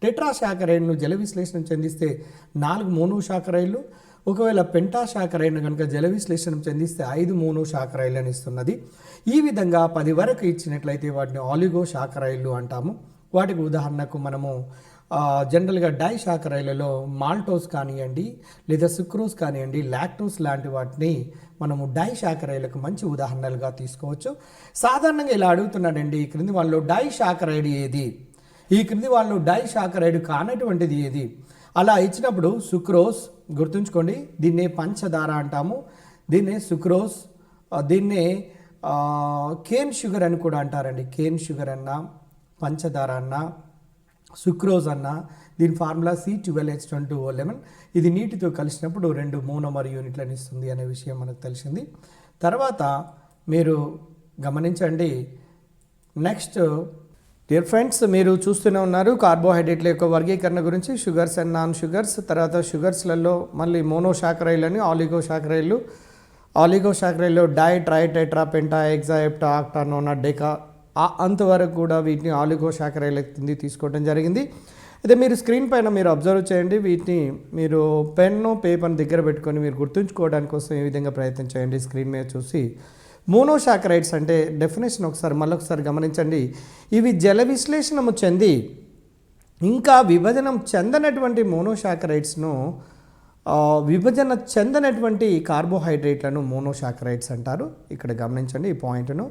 Speaker 1: టెట్రాసాకరైడ్ను జల విశ్లేషణ చెందిస్తే 4 మోనోసాకరైడ్లు, ఒకవేళ పెంటాసాకరైడ్ను కనుక జల విశ్లేషణ చెందిస్తే 5 మోనోసాకరైడ్లను ఇస్తున్నది. ఈ విధంగా 10 వరకు ఇచ్చినట్లయితే వాటిని ఆలిగోసాకరైడ్లు అంటాము. వాటికి ఉదాహరణకు మనము జనరల్గా డైసాకరైడ్లలో మాల్టోస్ కానివ్వండి, లేదా సుక్రోజ్ కానివ్వండి, లాక్టోస్ లాంటి వాటిని మనము డైసాకరైడ్లకు మంచి ఉదాహరణలుగా తీసుకోవచ్చు. సాధారణంగా ఇలా అడుగుతున్నాడండి, ఈ క్రింది వాళ్ళు డైసాకరైడ్ ఏది, ఈ క్రింది వాళ్ళు డైసాకరైడ్ కానటువంటిది ఏది? అలా ఇచ్చినప్పుడు సుక్రోజ్ గుర్తుంచుకోండి, దీన్నే పంచదార అంటాము, దీన్నే సుక్రోజ్, దీన్నే కేన్ షుగర్ అని కూడా అంటారండి. కేన్ షుగర్ అన్నా, పంచదార అన్నా, సుక్రోజ్ అన్న, దీని ఫార్ములా C12H12O11. ఇది నీటితో కలిసినప్పుడు 2 మోనోమర్ యూనిట్లను ఇస్తుంది అనే విషయం మనకు తెలిసింది. తర్వాత మీరు గమనించండి, నెక్స్ట్ డియర్ ఫ్రెండ్స్, మీరు చూస్తూనే ఉన్నారు కార్బోహైడ్రేట్ల యొక్క వర్గీకరణ గురించి. షుగర్స్ అండ్ నాన్ షుగర్స్, తర్వాత షుగర్స్లలో మళ్ళీ మోనోసాకరైడ్లు అని, ఆలిగోసాకరైడ్లు. ఆలిగోసాకరైడ్లో di, tri, tetra, penta, hexa, hepta, octa, nona, deca అంతవరకు కూడా వీటిని ఆలిగోసాకరైడ్ల కింద తీసుకోవడం జరిగింది. అయితే మీరు స్క్రీన్ పైన మీరు అబ్జర్వ్ చేయండి, వీటిని మీరు పెన్ను పేపర్ని దగ్గర పెట్టుకొని మీరు గుర్తుంచుకోవడానికి కోసం ఏ విధంగా ప్రయత్నం చేయండి. స్క్రీన్ మీద చూసి మోనోసాకరైడ్స్ అంటే డెఫినేషన్ మళ్ళొకసారి గమనించండి. ఇవి జల విశ్లేషణము చెంది ఇంకా విభజన చెందనటువంటి మోనోసాకరైడ్స్ను, విభజన చెందనటువంటి కార్బోహైడ్రేట్లను మోనోసాకరైడ్స్ అంటారు. ఇక్కడ గమనించండి ఈ పాయింట్ను.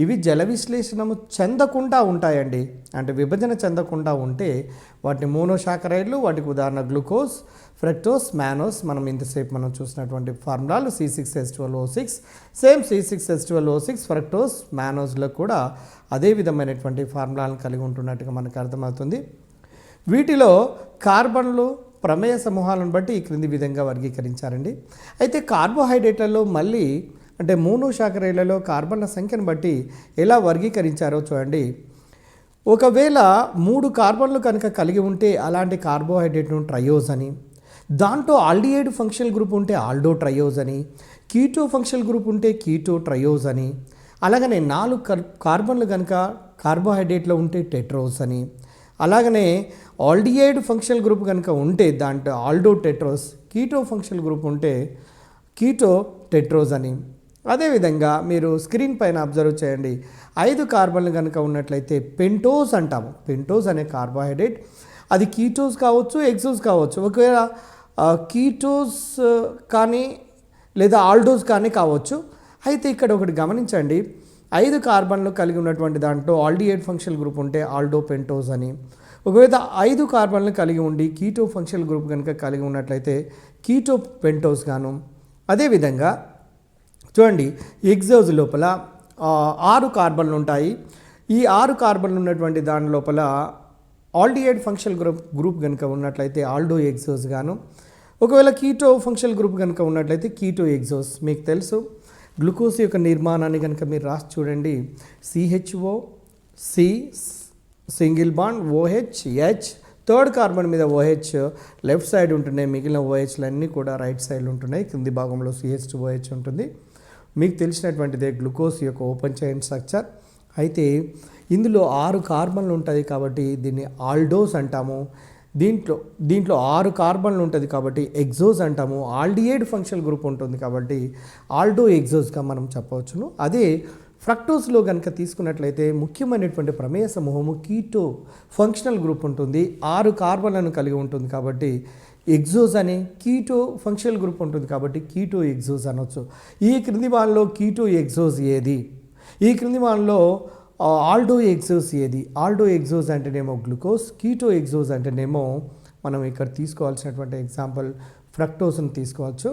Speaker 1: ఇవి జల విశ్లేషణము చెందకుండా ఉంటాయండి. అంటే విభజన చెందకుండా ఉంటే వాటిని మోనోసాకరైడ్లు, వాటికి ఉదాహరణ గ్లూకోజ్, ఫ్రక్టోస్, మానోస్. మనం ఇంతసేపు మనం చూసినటువంటి ఫార్ములాలు C6H12O6, సేమ్ C6H12O6 ఫ్రక్టోస్ మానోస్లో కూడా అదే విధమైనటువంటి ఫార్ములాలను కలిగి ఉంటున్నట్టుగా మనకు అర్థమవుతుంది. వీటిలో కార్బన్లు ప్రమేయ సమూహాలను బట్టి ఈ క్రింది విధంగా వర్గీకరించారండి. అయితే కార్బోహైడ్రేట్లలో మళ్ళీ అంటే మోనోసాకరైడ్లలో కార్బన్ల సంఖ్యను బట్టి ఎలా వర్గీకరించారో చూడండి. ఒకవేళ 3 కార్బన్లు కనుక కలిగి ఉంటే అలాంటి కార్బోహైడ్రేట్ను ట్రయోజ్ అని, దాంట్లో ఆల్డిహైడ్ ఫంక్షనల్ గ్రూప్ ఉంటే ఆల్డో ట్రయోజ్ అని, కీటో ఫంక్షనల్ గ్రూప్ ఉంటే కీటో ట్రయోజ్ అని, అలాగనే 4 కార్బన్లు కనుక కార్బోహైడ్రేట్లో ఉంటే టెట్రోజ్ అని, అలాగనే ఆల్డిహైడ్ ఫంక్షనల్ గ్రూప్ కనుక ఉంటే దాంట్లో aldo tetrose, keto functional group ఉంటే కీటో టెట్రోజ్ అని. అదేవిధంగా మీరు స్క్రీన్ పైన అబ్జర్వ్ చేయండి. 5 కార్బన్లు కనుక ఉన్నట్లయితే పెంటోస్ అంటాము. పెంటోస్ అనే కార్బోహైడ్రేట్ అది కీటోస్ కావచ్చు, ఎక్సోస్ కావచ్చు. ఒకవేళ కీటోస్ కానీ లేదా ఆల్డోస్ కానీ కావచ్చు. అయితే ఇక్కడ ఒకటి గమనించండి, 5 కార్బన్లు కలిగి ఉన్నటువంటి దాంట్లో ఆల్డిహైడ్ ఫంక్షనల్ గ్రూప్ ఉంటే ఆల్డో పెంటోస్ అని, ఒకవేళ 5 కార్బన్లు కలిగి ఉండి కీటో ఫంక్షనల్ గ్రూప్ కనుక కలిగి ఉన్నట్లయితే కీటో పెంటోస్ గాను. అదేవిధంగా చూడండి, ఎగ్జోజ్ లోపల 6 కార్బన్లు ఉంటాయి. ఈ 6 కార్బన్లు ఉన్నటువంటి దాని లోపల ఆల్డిహైడ్ ఫంక్షనల్ గ్రూప్ కనుక ఉన్నట్లయితే ఆల్డో ఎగ్జోస్ గాను, ఒకవేళ కీటో ఫంక్షనల్ గ్రూప్ కనుక ఉన్నట్లయితే కీటో ఎగ్జోస్. మీకు తెలుసు గ్లూకోజ్ యొక్క నిర్మాణాన్ని కనుక మీరు రాసి చూడండి. CHO, C single bond, OH, H, third carbon మీద OH లెఫ్ట్ సైడ్ ఉంటున్నాయి, మిగిలిన OHలన్నీ కూడా రైట్ సైడ్లో ఉంటున్నాయి. కింది భాగంలో CH2OH ఉంటుంది. మీకు తెలిసినటువంటిదే గ్లూకోజ్ యొక్క ఓపెన్ చైన్ స్ట్రక్చర్. అయితే ఇందులో 6 కార్బన్లు ఉంటుంది కాబట్టి దీన్ని ఆల్డోస్ అంటాము. దీంట్లో 6 కార్బన్లు ఉంటుంది కాబట్టి ఎగ్జోస్ అంటాము. ఆల్డిహైడ్ ఫంక్షనల్ గ్రూప్ ఉంటుంది కాబట్టి ఆల్డో ఎగ్జోస్గా మనం చెప్పవచ్చును. అదే ఫ్రక్టోస్లో కనుక తీసుకున్నట్లయితే ముఖ్యమైనటువంటి ప్రమేయ సమూహము కీటో ఫంక్షనల్ గ్రూప్ ఉంటుంది. 6 కార్బన్లను కలిగి ఉంటుంది కాబట్టి ఎగ్జోస్ అని, కీటో ఫంక్షనల్ గ్రూప్ ఉంటుంది కాబట్టి కీటో ఎగ్జోస్ అనొచ్చు. ఈ క్రింది వాళ్ళలో కీటో ఎగ్జోస్ ఏది? ఈ క్రింది వాళ్ళలో ఆల్డో ఎగ్జోస్ ఏది? ఆల్డో ఎగ్జోస్ అంటేనేమో గ్లూకోజ్, కీటో ఎగ్జోస్ అంటేనేమో మనం ఇక్కడ తీసుకోవాల్సినటువంటి ఎగ్జాంపుల్ ఫ్రక్టోస్ని తీసుకోవచ్చు.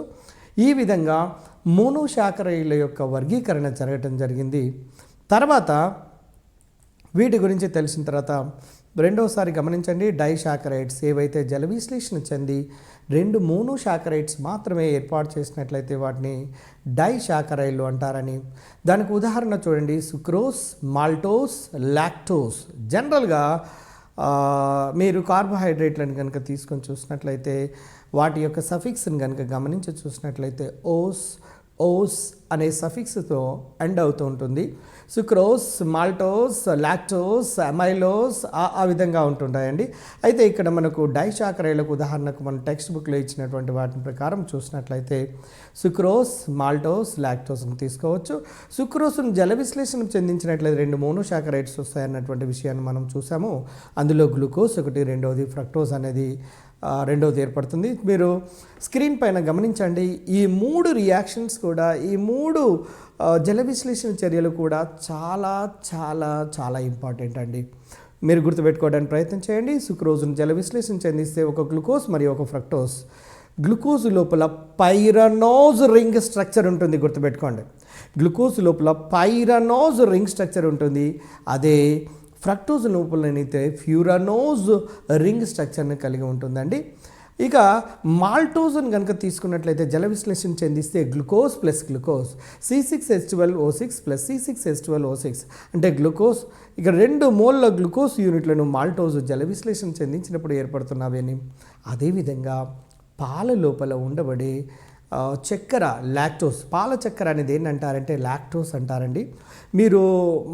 Speaker 1: ఈ విధంగా మోనోసాకరైడ్ల యొక్క వర్గీకరణ జరగటం జరిగింది. తర్వాత వీటి గురించి తెలిసిన తర్వాత రెండవసారి గమనించండి, డైసాకరైడ్స్ ఏవైతే జల విశ్లేషణ చెంది 2 మోనోసాకరైడ్స్ మాత్రమే ఏర్పాటు చేసినట్లయితే వాటిని డైసాకరైడ్లు అంటారని. దానికి ఉదాహరణ చూడండి, సుక్రోస్, మాల్టోస్, లాక్టోస్. జనరల్గా మీరు కార్బోహైడ్రేట్లను కనుక తీసుకొని చూసినట్లయితే వాటి యొక్క సఫిక్స్ని కనుక గమనించి చూసినట్లయితే ఓస్ అనే సఫిక్స్తో ఎండ్ అవుతూ ఉంటుంది. సుక్రోస్, మాల్టోస్, లాక్టోస్, అమైలోస్ ఆ విధంగా ఉంటుంటాయండి. అయితే ఇక్కడ మనకు డైసాకరైడ్లకు ఉదాహరణకు మన టెక్స్ట్ బుక్లో ఇచ్చినటువంటి వాటి ప్రకారం చూసినట్లయితే సుక్రోస్, మాల్టోస్, లాక్టోస్ని తీసుకోవచ్చు. సుక్రోస్ను జల విశ్లేషణ చెందించినట్లయితే 2 మోనోసాకరైడ్స్ వస్తాయన్నటువంటి విషయాన్ని మనం చూసాము. అందులో గ్లూకోజ్ ఒకటి, రెండవది ఫ్రక్టోస్ అనేది రెండవది ఏర్పడుతుంది. మీరు స్క్రీన్ పైన గమనించండి, ఈ 3 రియాక్షన్స్ కూడా, ఈ 3 జల విశ్లేషణ చర్యలు కూడా చాలా చాలా చాలా ఇంపార్టెంట్ అండి. మీరు గుర్తుపెట్టుకోవడానికి ప్రయత్నం చేయండి. సుక్రోజ్ను జల విశ్లేషణ చెందిస్తే ఒక గ్లూకోజ్ మరియు ఒక ఫ్రక్టోస్. గ్లూకోజ్ లోపల పైరనోజ్ రింగ్ స్ట్రక్చర్ ఉంటుంది, గుర్తుపెట్టుకోండి. గ్లూకోజ్ లోపల పైరనోజ్ రింగ్ స్ట్రక్చర్ ఉంటుంది. అదే ఫ్రక్టోజ్ లోపలనైతే ఫ్యూరనోజ్ రింగ్ స్ట్రక్చర్ని కలిగి ఉంటుందండి. ఇక మాల్టోజ్ని కనుక తీసుకున్నట్లయితే జల విశ్లేషణ చెందిస్తే glucose plus glucose, C6H12O6 plus C6H12O6 అంటే గ్లూకోజ్. ఇక 2 మోల్ల గ్లూకోజ్ యూనిట్లను మాల్టోజ్ జల విశ్లేషణ చెందించినప్పుడు ఏర్పడుతున్నవని. అదేవిధంగా పాల లోపల ఉండబడే చక్కెర, లాక్టోస్, పాల చక్కెర అనేది ఏంటంటారంటే లాక్టోస్ అంటారండి. మీరు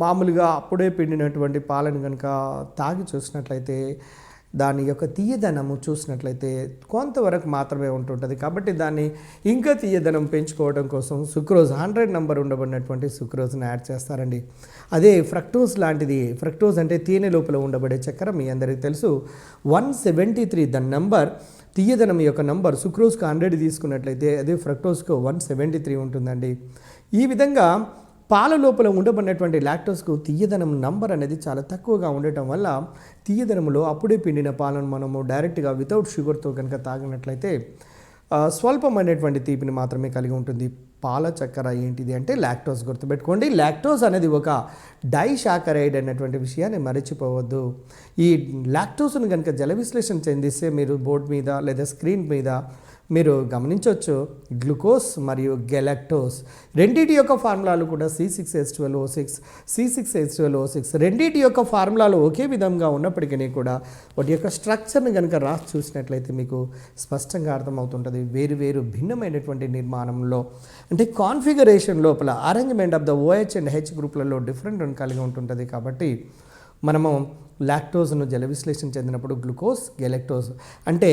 Speaker 1: మామూలుగా అప్పుడే పిండినటువంటి పాలను కనుక తాగి చూసినట్లయితే దాని యొక్క తీయదనము చూసినట్లయితే కొంతవరకు మాత్రమే ఉంటుంటుంది. కాబట్టి దాన్ని ఇంకా తీయదనం పెంచుకోవడం కోసం సుక్రోజ్ 100 నెంబర్ ఉండబడినటువంటి సుక్రోజ్ని యాడ్ చేస్తారండి. అదే ఫ్రక్టోజ్ లాంటిది. ఫ్రక్టోజ్ అంటే తేనె లోపల ఉండబడే చక్కెర, మీ అందరికీ తెలుసు. 173 దాని నెంబర్, తీయదనం యొక్క నంబర్. సుక్రోజ్కి 100 తీసుకున్నట్లయితే అదే ఫ్రక్టోజ్కు 173 ఉంటుందండి. ఈ విధంగా పాల లోపల ఉండబడినటువంటి లాక్టోస్కు తీయదనం నంబర్ అనేది చాలా తక్కువగా ఉండటం వల్ల తీయదనంలో అప్పుడే పిండిన పాలను మనము డైరెక్ట్గా వితౌట్ షుగర్తో కనుక తాగినట్లయితే స్వల్పమైనటువంటి తీపిని మాత్రమే కలిగి ఉంటుంది. పాల చక్కెర ఏంటిది అంటే లాక్టోస్. గుర్తుపెట్టుకోండి, లాక్టోస్ అనేది ఒక డైసాకరైడ్ అన్నటువంటి విషయాన్ని మరచిపోవద్దు. ఈ లాక్టోస్ను కనుక జల విశ్లేషణ చెందిస్తే మీరు బోర్డు మీద లేదా స్క్రీన్ మీద మీరు గమనించవచ్చు, గ్లూకోజ్ మరియు గెలాక్టోస్ రెండింటి యొక్క ఫార్ములాలు కూడా C6H12O6, C6H12O6 రెండింటి యొక్క ఫార్ములాలు ఒకే విధంగా ఉన్నప్పటికీ కూడా వాటి యొక్క స్ట్రక్చర్ని కనుక రాసి చూసినట్లయితే మీకు స్పష్టంగా అర్థమవుతుంటుంది. వేరు వేరు భిన్నమైనటువంటి నిర్మాణంలో అంటే కాన్ఫిగరేషన్ లోపల arrangement of the OH and H గ్రూప్లలో డిఫరెంట్ కలిగి ఉంటుంటుంది. కాబట్టి మనము లాక్టోజ్ను జల విశ్లేషణ చెందినప్పుడు గ్లూకోజ్, గెలాక్టోజ్ అంటే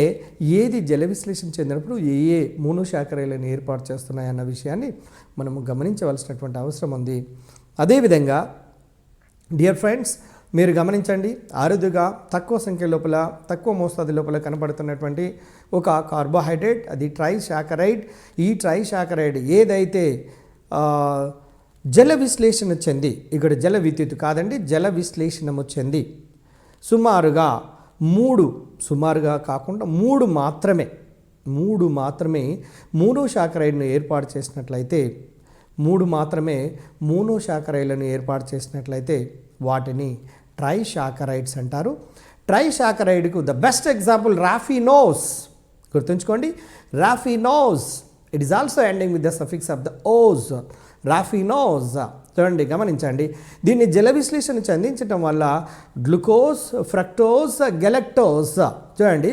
Speaker 1: ఏది జల విశ్లేషణ చెందినప్పుడు ఏ మోనోసాకరైడ్లను ఏర్పాటు చేస్తున్నాయన్న విషయాన్ని మనము గమనించవలసినటువంటి అవసరం ఉంది. అదేవిధంగా డియర్ ఫ్రెండ్స్, మీరు గమనించండి, అరుదుగా తక్కువ సంఖ్య లోపల తక్కువ మోతాదు లోపల కనబడుతున్నటువంటి ఒక కార్బోహైడ్రేట్ అది ట్రైసాకరైడ్. ఈ ట్రైసాకరైడ్ ఏదైతే జల విశ్లేషణ చెంది, ఇక్కడ జల విద్యుత్ కాదండి, జల విశ్లేషణము చెంది సుమారుగా మూడు మాత్రమే మోనోసాకరైడ్ను ఏర్పాటు చేసినట్లయితే వాటిని ట్రైసాకరైడ్స్ అంటారు. ట్రైసాకరైడ్కు ద బెస్ట్ ఎగ్జాంపుల్ రాఫినోస్. గుర్తుంచుకోండి, raffinose. It is also ending with the suffix of the ఓజ్. Raffinose చూడండి, గమనించండి. దీన్ని జల విశ్లేషణ చెందించడం వల్ల గ్లూకోజ్, ఫ్రక్టోజ్, గెలాక్టోజ్ చూడండి,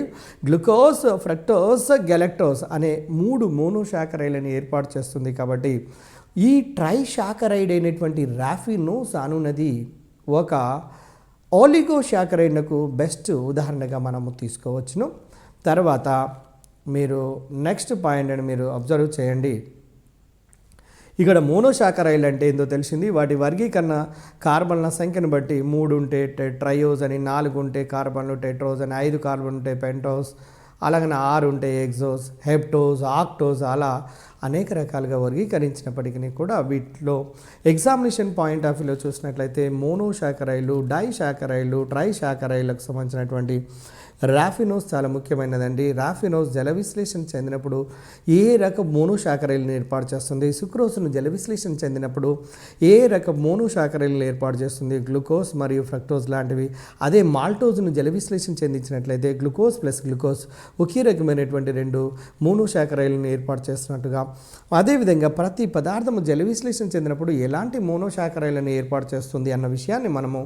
Speaker 1: గ్లూకోజ్, ఫ్రక్టోజ్, గెలాక్టోజ్ అనే 3 మోనోసాకరైడ్లను ఏర్పాటు చేస్తుంది. కాబట్టి ఈ ట్రైసాకరైడ్ అయినటువంటి రాఫినోస్ అనున్నది ఒక ఓలిగోసాకరైడ్కు బెస్ట్ ఉదాహరణగా మనము తీసుకోవచ్చును. తర్వాత మీరు నెక్స్ట్ పాయింట్ అని మీరు అబ్జర్వ్ చేయండి. ఇక్కడ మోనోసాకరైడ్ అంటే ఏందో తెలిసింది. వాటి వర్గీకరణ కార్బన్ల సంఖ్యను బట్టి 3 ఉంటే ట్రయోజ్ అని, 4 ఉంటే కార్బన్లు టెట్రోజ్ అని, 5 కార్బన్ ఉంటే పెంటోస్, అలాగే 6 ఉంటే ఎగ్జోస్, హెప్టోస్, ఆక్టోస్ అలా అనేక రకాలుగా వర్గీకరించినప్పటికీ కూడా వీటిలో ఎగ్జామినేషన్ పాయింట్ ఆఫ్ వ్యూలో చూసినట్లయితే మోనోసాకరైడ్లు, డైసాకరైడ్లు, ట్రైసాకరైడ్లకు సంబంధించినటువంటి రాఫినోస్ చాలా ముఖ్యమైనదండి. రాఫినోస్ జల విశ్లేషణ చెందినప్పుడు ఏ రకం మోనోసాకరైడ్లను ఏర్పాటు చేస్తుంది? సుక్రోస్ను జల విశ్లేషణ చెందినప్పుడు ఏ రకం మోనోసాకరైడ్లను ఏర్పాటు చేస్తుంది? గ్లూకోజ్ మరియు ఫ్రక్టోజ్ లాంటివి. అదే మాల్టోజ్ను జల విశ్లేషణ చెందించినట్లయితే గ్లూకోజ్ ప్లస్ గ్లూకోజ్ ఒకే రకమైనటువంటి 2 మోనోసాకరైడ్లను ఏర్పాటు చేస్తున్నట్టుగా, అదేవిధంగా ప్రతి పదార్థము జల విశ్లేషణ చెందినప్పుడు ఎలాంటి మోనోసాకరైడ్లను ఏర్పాటు చేస్తుంది అన్న విషయాన్ని మనము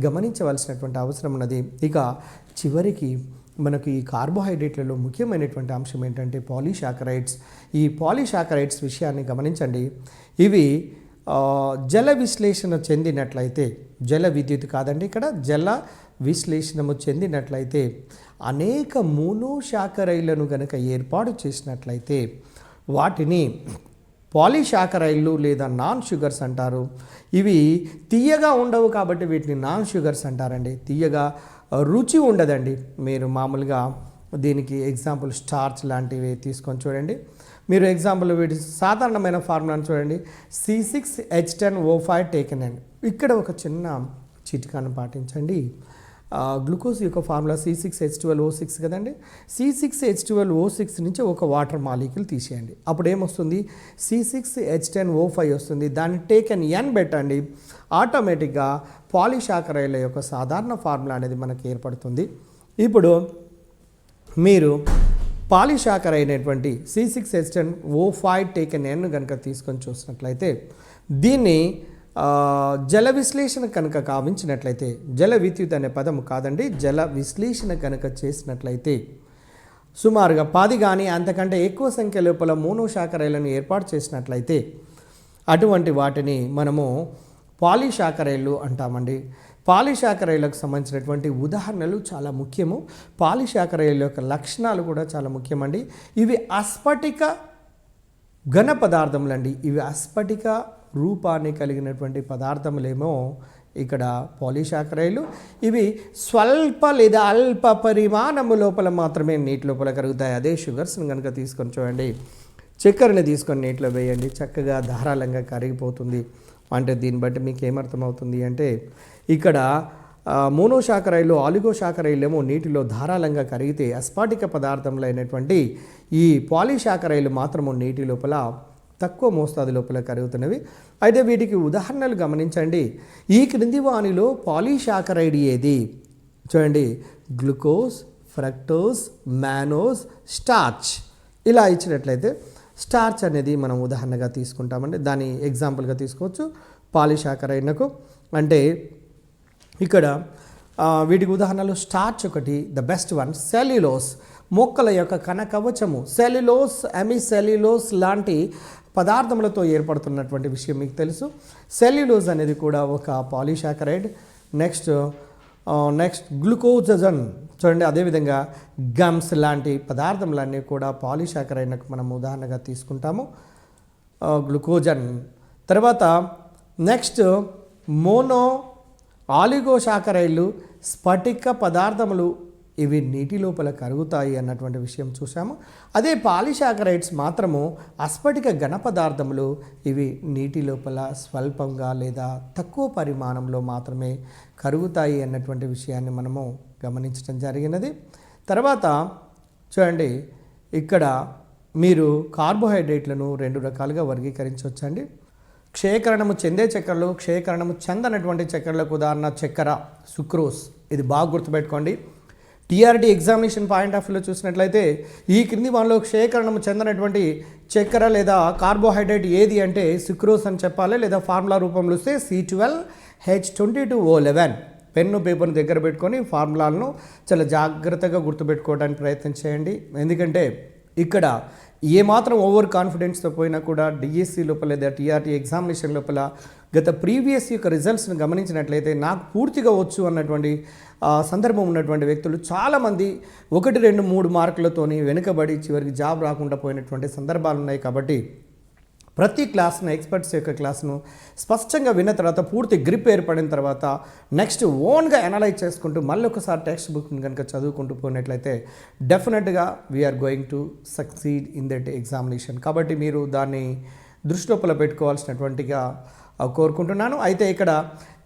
Speaker 1: గమనించవలసినటువంటి అవసరం ఉన్నది. ఇక చివరికి మనకు ఈ కార్బోహైడ్రేట్లలో ముఖ్యమైనటువంటి అంశం ఏంటంటే పాలీసాకరైడ్స్. ఈ పాలీసాకరైడ్స్ విషయాన్ని గమనించండి. ఇవి జల విశ్లేషణ చెందినట్లయితే, జల విద్యుత్ కాదండి, ఇక్కడ జల విశ్లేషణము చెందినట్లయితే అనేక మోనోసాకరైడ్లను కనుక ఏర్పాటు చేసినట్లయితే వాటిని పాలీసాకరైడ్లు లేదా నాన్ షుగర్స్ అంటారు. ఇవి తీయగా ఉండవు కాబట్టి వీటిని నాన్ షుగర్స్ అంటారండి. తీయగా రుచి ఉండదండి. మీరు మామూలుగా దీనికి ఎగ్జాంపుల్ స్టార్చ్ లాంటివి తీసుకొని చూడండి. మీరు ఎగ్జాంపుల్ వీటి సాధారణమైన ఫార్ములాను చూడండి, C6H10O5 టేకెన్ అండి. ఇక్కడ ఒక చిన్న చిట్కాను పాటించండి. గ్లూకోజ్ యొక్క ఫార్ములా C6H12O6 కదండి. C6H12O6 నుంచి ఒక వాటర్ మాలిక్యూల్ తీసేయండి. అప్పుడు ఏమొస్తుంది? C6H10O5 వస్తుంది. దాన్ని టేకెన్ N పెట్టండి. ఆటోమేటిక్గా పాలీసాకరైడ్ల యొక్క సాధారణ ఫార్ములా అనేది మనకి ఏర్పడుతుంది. ఇప్పుడు మీరు పాలీసాకరైడ్ అయినటువంటి C6H10O5 టేకెన్ N కనుక తీసుకొని చూసినట్లయితే దీన్ని జల విశ్లేషణ కనుక కావించినట్లయితే, జల విద్యుత్ అనే పదము కాదండి, జల విశ్లేషణ కనుక చేసినట్లయితే సుమారుగా 10 కానీ అంతకంటే ఎక్కువ సంఖ్య లోపల మోనోసాకరైడ్లను ఏర్పాటు చేసినట్లయితే అటువంటి వాటిని మనము పాలీసాకరైడ్లు అంటామండి. పాలీసాకరైడ్లకు సంబంధించినటువంటి ఉదాహరణలు చాలా ముఖ్యము. పాలీసాకరైడ్ల యొక్క లక్షణాలు కూడా చాలా ముఖ్యమండి. ఇవి అస్ఫటిక ఘన పదార్థములండి. ఇవి అస్ఫటిక రూపాన్ని కలిగినటువంటి పదార్థములేమో ఇక్కడ పాలీసాకరైడ్లు. ఇవి స్వల్ప లేదా అల్ప పరిమాణము లోపల మాత్రమే నీటి లోపల కరుగుతాయి. అదే షుగర్స్ని కనుక తీసుకొని చూడండి, చక్కెరని తీసుకొని నీటిలో వేయండి, చక్కగా ధారాళంగా కరిగిపోతుంది. అంటే దీన్ని బట్టి మీకు ఏమర్థమవుతుంది అంటే ఇక్కడ మోనోశాకరైలు ఆలిగోశాకరైలు ఏమో నీటిలో ధారాళంగా కరిగితే అస్ఫాటిక పదార్థంలో అయినటువంటి ఈ పాలీశాకరైలు మాత్రము నీటి లోపల తక్కువ మోస్తాదు లోపల కరుగుతున్నవి. అయితే వీటికి ఉదాహరణలు గమనించండి. ఈ క్రింది వానిలో పాలీశాకరైడ్ ఏది? చూడండి, గ్లూకోజ్, ఫ్రక్టోజ్, మానోజ్, స్టార్చ్. ఇలా ఇచ్చినట్లయితే స్టార్చ్ అనేది మనం ఉదాహరణగా తీసుకుంటామండి. దాని ఎగ్జాంపుల్గా తీసుకోవచ్చు పాలీశాకరైడ్కు. అంటే ఇక్కడ వీటికి ఉదాహరణలు స్టార్చ్ ఒకటి, ద బెస్ట్ వన్. సెల్యులోస్, మొక్కల యొక్క కణకవచము. సెల్యులోస్, అమిసెల్యులోస్ లాంటి పదార్థములతో ఏర్పడుతున్నటువంటి విషయం మీకు తెలుసు. సెల్యులోజ్ అనేది కూడా ఒక పాలీశాకరైడ్. నెక్స్ట్ గ్లూకోజన్ చూడండి. అదేవిధంగా గమ్స్ లాంటి పదార్థములన్నీ కూడా పాలీశాకరైడ్కు మనం ఉదాహరణగా తీసుకుంటాము, గ్లూకోజన్. తర్వాత నెక్స్ట్ మోనో ఆలిగోశాకరైడ్లు స్ఫటిక పదార్థములు, ఇవి నీటి లోపల కరుగుతాయి అన్నటువంటి విషయం చూసాము. అదే పాలీశాకరైడ్స్ మాత్రము అస్ఫటిక ఘన పదార్థములు, ఇవి నీటి లోపల స్వల్పంగా లేదా తక్కువ పరిమాణంలో మాత్రమే కరుగుతాయి అన్నటువంటి విషయాన్ని మనము గమనించడం జరిగినది. తర్వాత చూడండి, ఇక్కడ మీరు కార్బోహైడ్రేట్లను 2 రకాలుగా వర్గీకరించవచ్చండి. క్షయకరణము చెందే చక్కెరలు, క్షయకరణము చెందనటువంటి చక్కెరలకు ఉదాహరణ చక్కెర, సుక్రోస్. ఇది బాగా గుర్తుపెట్టుకోండి. టీఆర్టీ ఎగ్జామినేషన్ పాయింట్ ఆఫ్ వ్యూలో చూసినట్లయితే ఈ క్రింది వాళ్ళలో క్షయకరణము చెందనటువంటి చక్కెర లేదా కార్బోహైడ్రేట్ ఏది అంటే సుక్రోస్ అని చెప్పాలి, లేదా ఫార్ములా రూపంలో వస్తే C12H22O11. పెన్ను పేపర్ను దగ్గర పెట్టుకొని ఫార్ములాలను చాలా జాగ్రత్తగా గుర్తుపెట్టుకోవడానికి ప్రయత్నం చేయండి. ఎందుకంటే ఇక్కడ ఏమాత్రం ఓవర్ కాన్ఫిడెన్స్తో పోయినా కూడా డిఎస్సి లోపల లేదా టీఆర్టీ ఎగ్జామినేషన్ లోపల గత ప్రీవియస్ యొక్క రిజల్ట్స్ని గమనించినట్లయితే నాకు పూర్తిగా వచ్చు అన్నటువంటి సందర్భం ఉన్నటువంటి వ్యక్తులు చాలామంది 1, 2, 3 మార్కులతోని వెనుకబడి చివరికి జాబ్ రాకుండా పోయినటువంటి సందర్భాలు ఉన్నాయి. కాబట్టి ప్రతి క్లాస్ను, ఎక్స్పర్ట్స్ యొక్క క్లాస్ను స్పష్టంగా విన్న తర్వాత పూర్తి గ్రిప్ ఏర్పడిన తర్వాత నెక్స్ట్ ఓన్గా అనలైజ్ చేసుకుంటూ మళ్ళీ ఒకసారి టెక్స్ట్ బుక్ని కనుక చదువుకుంటూ పోయినట్లయితే డెఫినెట్గా we're going to succeed in that examination. కాబట్టి మీరు దాన్ని దృష్టిలోపల పెట్టుకోవాల్సినటువంటిగా కోరుకుంటున్నాను. అయితే ఇక్కడ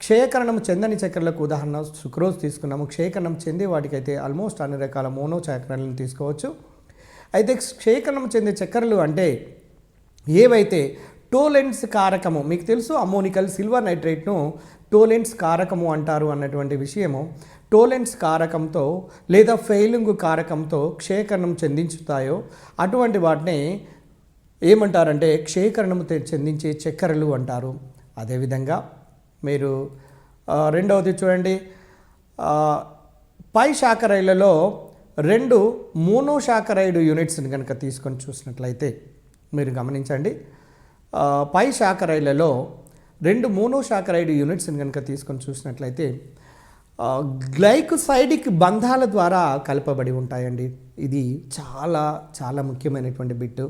Speaker 1: క్షయకరణం చెందని చక్కెరలకు ఉదాహరణ సుక్రోజ్ తీసుకున్నాము. క్షయకరణం చెందే వాటికైతే ఆల్మోస్ట్ అన్ని రకాల మోనోచాకరణలను తీసుకోవచ్చు. అయితే క్షయకరణం చెందే చక్కెరలు అంటే ఏవైతే టోలెన్స్ కారకము, మీకు తెలుసు అమ్మోనికల్ సిల్వర్ నైట్రేట్ను టోలెన్స్ కారకము అంటారు అన్నటువంటి విషయము. టోలెన్స్ కారకంతో లేదా ఫెయిలింగ్ కారకంతో క్షయకరణం చెందించుతాయో అటువంటి వాటిని ఏమంటారంటే క్షయకరణం చెందించే చక్కెరలు అంటారు. అదేవిధంగా మీరు రెండవది చూడండి, పై శాకరైడ్లలో 2 మోనోశాకరైడ్ యూనిట్స్ని కనుక తీసుకొని చూసినట్లయితే మీరు గమనించండి, పై శాకరైడ్లలో 2 మోనోశాకరైడ్ యూనిట్స్ని కనుక తీసుకొని చూసినట్లయితే గ్లైకోసైడిక్ బంధాల ద్వారా కలపబడి ఉంటాయండి. ఇది చాలా చాలా ముఖ్యమైనటువంటి బిట్టు,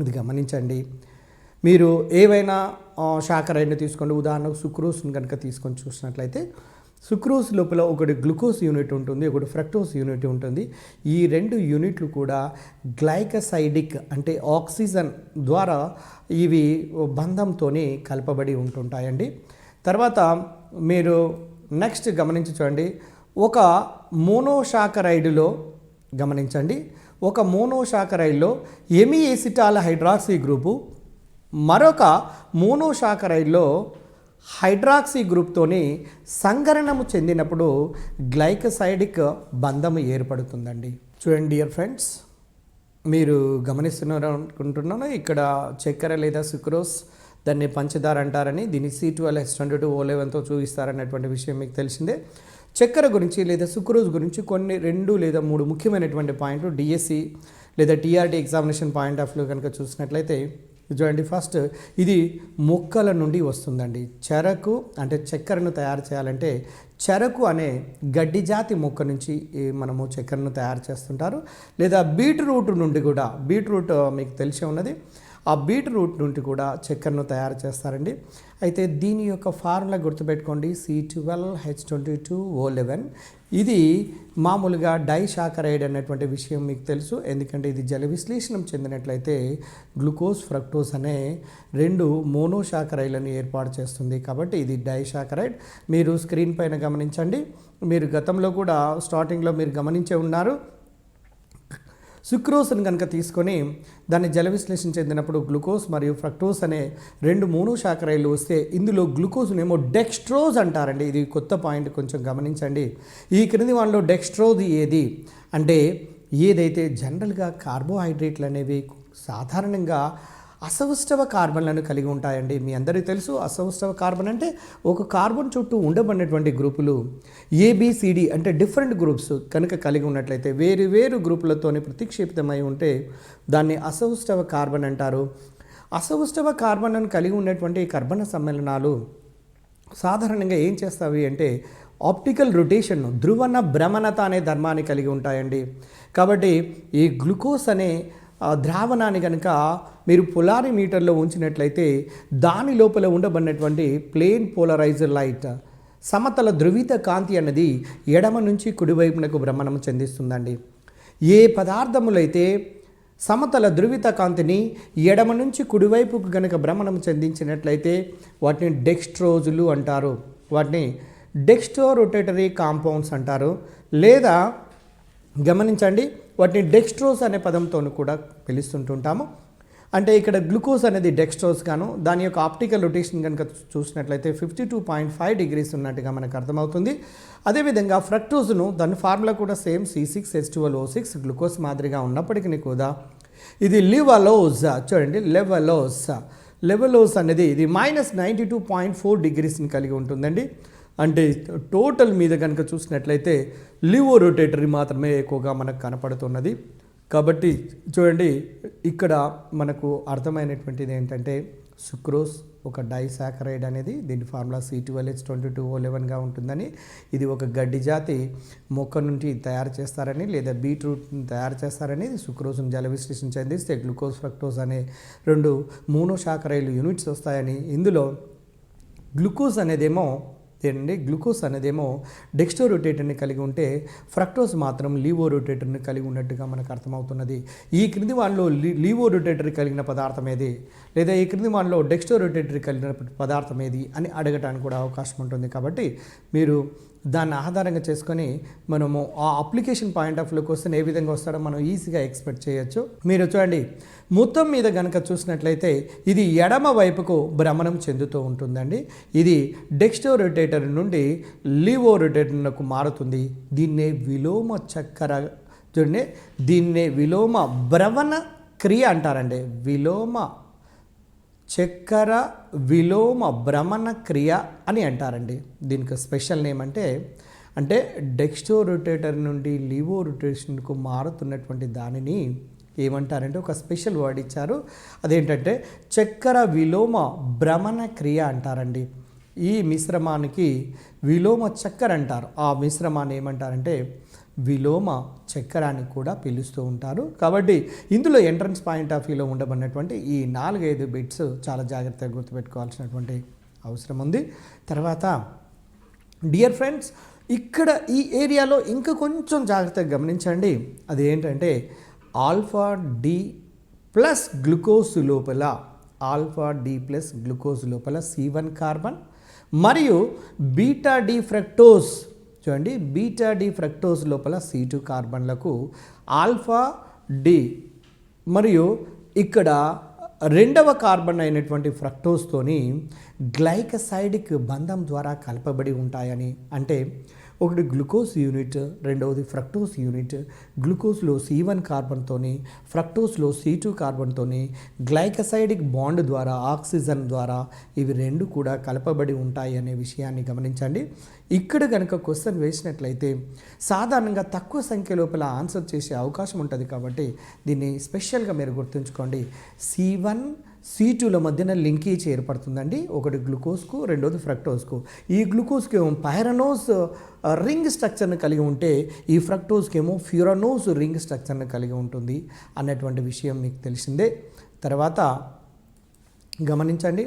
Speaker 1: ఇది గమనించండి. మీరు ఏవైనా శాకరైడ్ని తీసుకోండి, ఉదాహరణకు సుక్రోస్ని కనుక తీసుకొని చూసినట్లయితే సుక్రోస్ లోపల ఒకటి గ్లూకోజ్ యూనిట్ ఉంటుంది, ఒకటి ఫ్రక్టోస్ యూనిట్ ఉంటుంది. ఈ 2 యూనిట్లు కూడా గ్లైకోసైడిక్ అంటే ఆక్సిజన్ ద్వారా ఇవి బంధంతో కలపబడి ఉంటుంటాయండి. తర్వాత మీరు నెక్స్ట్ గమనించి చూడండి, ఒక మోనోశాకరైడ్లో గమనించండి, ఒక మోనోశాకరైడ్లో ఎమిఎసిటాల్ హైడ్రాక్సీ గ్రూపు, మరొక మోనోశాకరైడ్లో హైడ్రాక్సీ గ్రూప్తోని సంకరణము చెందినప్పుడు గ్లైకోసైడిక్ బంధము ఏర్పడుతుందండి. చూడండి డియర్ ఫ్రెండ్స్, మీరు గమనిస్తున్నారు అనుకుంటున్నాను, ఇక్కడ చక్కెర లేదా సుక్రోస్, దాన్ని పంచదార అంటారని, దీన్ని C12H22O11తో చూపిస్తారనేటువంటి విషయం మీకు తెలిసిందే. చక్కెర గురించి లేదా సుక్రోజ్ గురించి కొన్ని 2 లేదా 3 ముఖ్యమైనటువంటి పాయింట్లు డిఎస్సి లేదా TRT examination point of view కనుక చూసినట్లయితే చూడండి. ఫస్ట్, ఇది మొక్కల నుండి వస్తుందండి. చెరకు అంటే చక్కెరను తయారు చేయాలంటే చెరకు అనే గడ్డి జాతి మొక్క నుంచి మనము చక్కెరను తయారు చేస్తుంటారు. లేదా బీట్రూట్ నుండి కూడా, బీట్రూట్ మీకు తెలిసే ఉన్నది, ఆ బీట్రూట్ నుండి కూడా చక్కెరను తయారు చేస్తారండి. అయితే దీని యొక్క ఫార్ములా గుర్తుపెట్టుకోండి, C12H22O11. ఇది మామూలుగా డైసాకరైడ్ అనేటువంటి విషయం మీకు తెలుసు, ఎందుకంటే ఇది జల విశ్లేషణం చెందినట్లయితే గ్లూకోజ్ ఫ్రక్టోజ్ అనే 2 మోనోసాకరైడ్లను ఏర్పాటు చేస్తుంది. కాబట్టి ఇది డైసాకరైడ్. మీరు స్క్రీన్ పైన గమనించండి, మీరు గతంలో కూడా స్టార్టింగ్లో మీరు గమనించే ఉన్నారు. సుక్రోస్ని కనుక తీసుకొని దాన్ని జల విశ్లేషణ చెందినప్పుడు గ్లూకోజ్ మరియు ఫ్రక్టోజ్ అనే 2 మోనోసాకరైడ్లు వస్తే ఇందులో గ్లూకోజ్నేమో డెక్స్ట్రోజ్ అంటారండి. ఇది కొత్త పాయింట్, కొంచెం గమనించండి. ఈ క్రింది వాళ్ళలో డెక్స్ట్రోజ్ ఏది అంటే, ఏదైతే జనరల్గా కార్బోహైడ్రేట్లు అనేవి సాధారణంగా అసౌష్ఠవ కార్బన్లను కలిగి ఉంటాయండి. మీ అందరికీ తెలుసు, అసౌష్ఠవ కార్బన్ అంటే ఒక కార్బన్ చుట్టూ ఉండబడినటువంటి గ్రూపులు ఏబిసిడి అంటే డిఫరెంట్ గ్రూప్స్ కనుక కలిగి ఉన్నట్లయితే, వేరు వేరు గ్రూపులతోనే ప్రతిక్షేపితమై ఉంటే దాన్ని అసౌష్ఠవ కార్బన్ అంటారు. అసౌష్ఠవ కార్బన్లను కలిగి ఉన్నటువంటి కర్బన సమ్మేళనాలు సాధారణంగా ఏం చేస్తాయి అంటే ఆప్టికల్ రొటేషన్, ధ్రువణ భ్రమణత అనే ధర్మాన్ని కలిగి ఉంటాయండి. కాబట్టి ఈ గ్లూకోజ్ అనే ద్రావణాన్ని కనుక మీరు పొలారిమీటర్లో ఉంచినట్లయితే దాని లోపల ఉండబడినటువంటి ప్లేన్ పోలరైజర్ లైట్, సమతల ధ్రువిత కాంతి అన్నది ఎడమ నుంచి కుడివైపునకు భ్రమణం చెందిస్తుందండి. ఏ పదార్థములైతే సమతల ధ్రువిత కాంతిని ఎడమ నుంచి కుడివైపుకు కనుక భ్రమణం చెందించినట్లయితే వాటిని డెక్స్ట్రోజులు అంటారు. వాటిని డెక్స్ట్రో రొటేటరీ కాంపౌండ్స్ అంటారు. లేదా గమనించండి, వాటిని డెక్స్ట్రోజ్ అనే పదంతో కూడా పిలుస్తుంటుంటాము. అంటే ఇక్కడ గ్లూకోజ్ అనేది డెక్స్ట్రోజ్ గాను, దాని యొక్క ఆప్టికల్ రొటేషన్ కనుక చూసినట్లయితే 52.5 డిగ్రీస్ ఉన్నట్టుగా మనకు అర్థమవుతుంది. అదేవిధంగా ఫ్రక్టోజ్ను దాని ఫార్ములా కూడా సేమ్ C6H12O6 గ్లూకోజ్ మాదిరిగా ఉన్నప్పటికీ కూడా ఇది లివలోజ్. చూడండి, లెవలోజ్ అనేది ఇది -92.4 డిగ్రీస్ని కలిగి ఉంటుందండి. అంటే టోటల్ మీద కనుక చూసినట్లయితే లివో రొటేటరీ మాత్రమే ఎక్కువగా మనకు కనపడుతున్నది. కాబట్టి చూడండి, ఇక్కడ మనకు అర్థమైనటువంటిది ఏంటంటే సుక్రోజ్ ఒక డైసాకరైడ్ అనేది, దీని ఫార్ములా C12H22O11గా ఉంటుందని, ఇది ఒక గడ్డి జాతి మొక్క నుండి తయారు చేస్తారని లేదా బీట్రూట్ని తయారు చేస్తారని, సుక్రోజ్ను జల విశ్లేషణ చెందిస్తే గ్లూకోజ్ ఫ్రక్టోజ్ అనే 2 మోనోసాకరైడ్లు యూనిట్స్ వస్తాయని, ఇందులో గ్లూకోజ్ అనేదేమో డెక్స్ట్రో రొటేటర్ని కలిగి ఉంటే ఫ్రక్టోజ్ మాత్రం లీవో రొటేటర్ని కలిగి ఉన్నట్టుగా మనకు అర్థమవుతున్నది. ఈ క్రింది వాళ్ళలో లీవో రొటేటర్ కలిగిన పదార్థం ఏది, లేదా ఈ క్రింది వాళ్ళలో డెక్స్ట్రో రొటేటర్ కలిగిన పదార్థం ఏది అని అడగటానికి కూడా అవకాశం ఉంటుంది. కాబట్టి మీరు దాన్ని ఆధారంగా చేసుకొని మనము ఆ అప్లికేషన్ పాయింట్ ఆఫ్ వ్యూకి వస్తే ఏ విధంగా వస్తాడో మనం ఈజీగా ఎక్స్పెక్ట్ చేయొచ్చు. మీరు చూడండి, మొత్తం మీద కనుక చూసినట్లయితే ఇది ఎడమ వైపుకు భ్రమణం చెందుతూ ఉంటుందండి. ఇది డెక్స్ట్రో రొటేటర్ నుండి లీవో రొటేటర్కు మారుతుంది. దీన్నే విలోమ చక్కెర, చూడండి, దీన్నే విలోమ భ్రమణ క్రియ అంటారండి. విలోమ చక్కెర విలోమ భ్రమణ క్రియ అని అంటారండి. దీనికి స్పెషల్ నేమ్ అంటే డెక్స్ట్రో రొటేటర్ నుండి లీవో రొటేషన్కు మారుతున్నటువంటి దానిని ఏమంటారంటే ఒక స్పెషల్ వర్డ్ ఇచ్చారు. అదేంటంటే చక్కెర విలోమ భ్రమణ క్రియ అంటారండి. ఈ మిశ్రమానికి విలోమ చక్కెర అంటారు. ఆ మిశ్రమాన్ని ఏమంటారంటే విలోమ చక్కెర అని కూడా పిలుస్తూ ఉంటారు. కాబట్టి ఇందులో ఎంట్రన్స్ పాయింట్ ఆఫ్ వ్యూలో ఉండబడినటువంటి ఈ 4-5 బిట్స్ చాలా జాగ్రత్తగా గుర్తుపెట్టుకోవాల్సినటువంటి అవసరం ఉంది. తర్వాత డియర్ ఫ్రెండ్స్, ఇక్కడ ఈ ఏరియాలో ఇంకా కొంచెం జాగ్రత్తగా గమనించండి. అది ఏంటంటే ఆల్ఫా డి ప్లస్ గ్లూకోజ్ లోపల C1 కార్బన్ మరియు బీటా డి ఫ్రక్టోజ్, చూడండి, బీటా డి ఫ్రక్టోజ్ లోపల C2 కార్బన్లకు ఆల్ఫా డి మరియు ఇక్కడ రెండవ కార్బన్ అయినటువంటి ఫ్రక్టోజ్తోని గ్లైకసైడిక్ బంధం ద్వారా కలపబడి ఉంటాయని, అంటే ఒకటి గ్లూకోజ్ యూనిట్, రెండవది ఫ్రక్టోజ్ యూనిట్. గ్లూకోజ్లో C1 కార్బన్తోని, ఫ్రక్టోజ్లో C2 కార్బన్తోని గ్లైకసైడిక్ బాండ్ ద్వారా, ఆక్సిజన్ ద్వారా ఇవి 2 కూడా కలపబడి ఉంటాయి అనే విషయాన్ని గమనించండి. ఇక్కడ కనుక క్వశ్చన్ వేసినట్లయితే సాధారణంగా తక్కువ సంఖ్య లోపల ఆన్సర్ చేసే అవకాశం ఉంటుంది. కాబట్టి దీన్ని స్పెషల్గా మీరు గుర్తుంచుకోండి. C1 C2ల మధ్యన లింకేజ్ ఏర్పడుతుందండి. ఒకటి గ్లూకోజ్కు, రెండోది ఫ్రక్టోజ్కు. ఈ గ్లూకోజ్కి ఏమో పైరనోస్ రింగ్ స్ట్రక్చర్ని కలిగి ఉంటే ఈ ఫ్రక్టోజ్కి ఏమో ఫ్యూరనోస్ రింగ్ స్ట్రక్చర్ని కలిగి ఉంటుంది అన్నటువంటి విషయం మీకు తెలిసిందే. తర్వాత గమనించండి,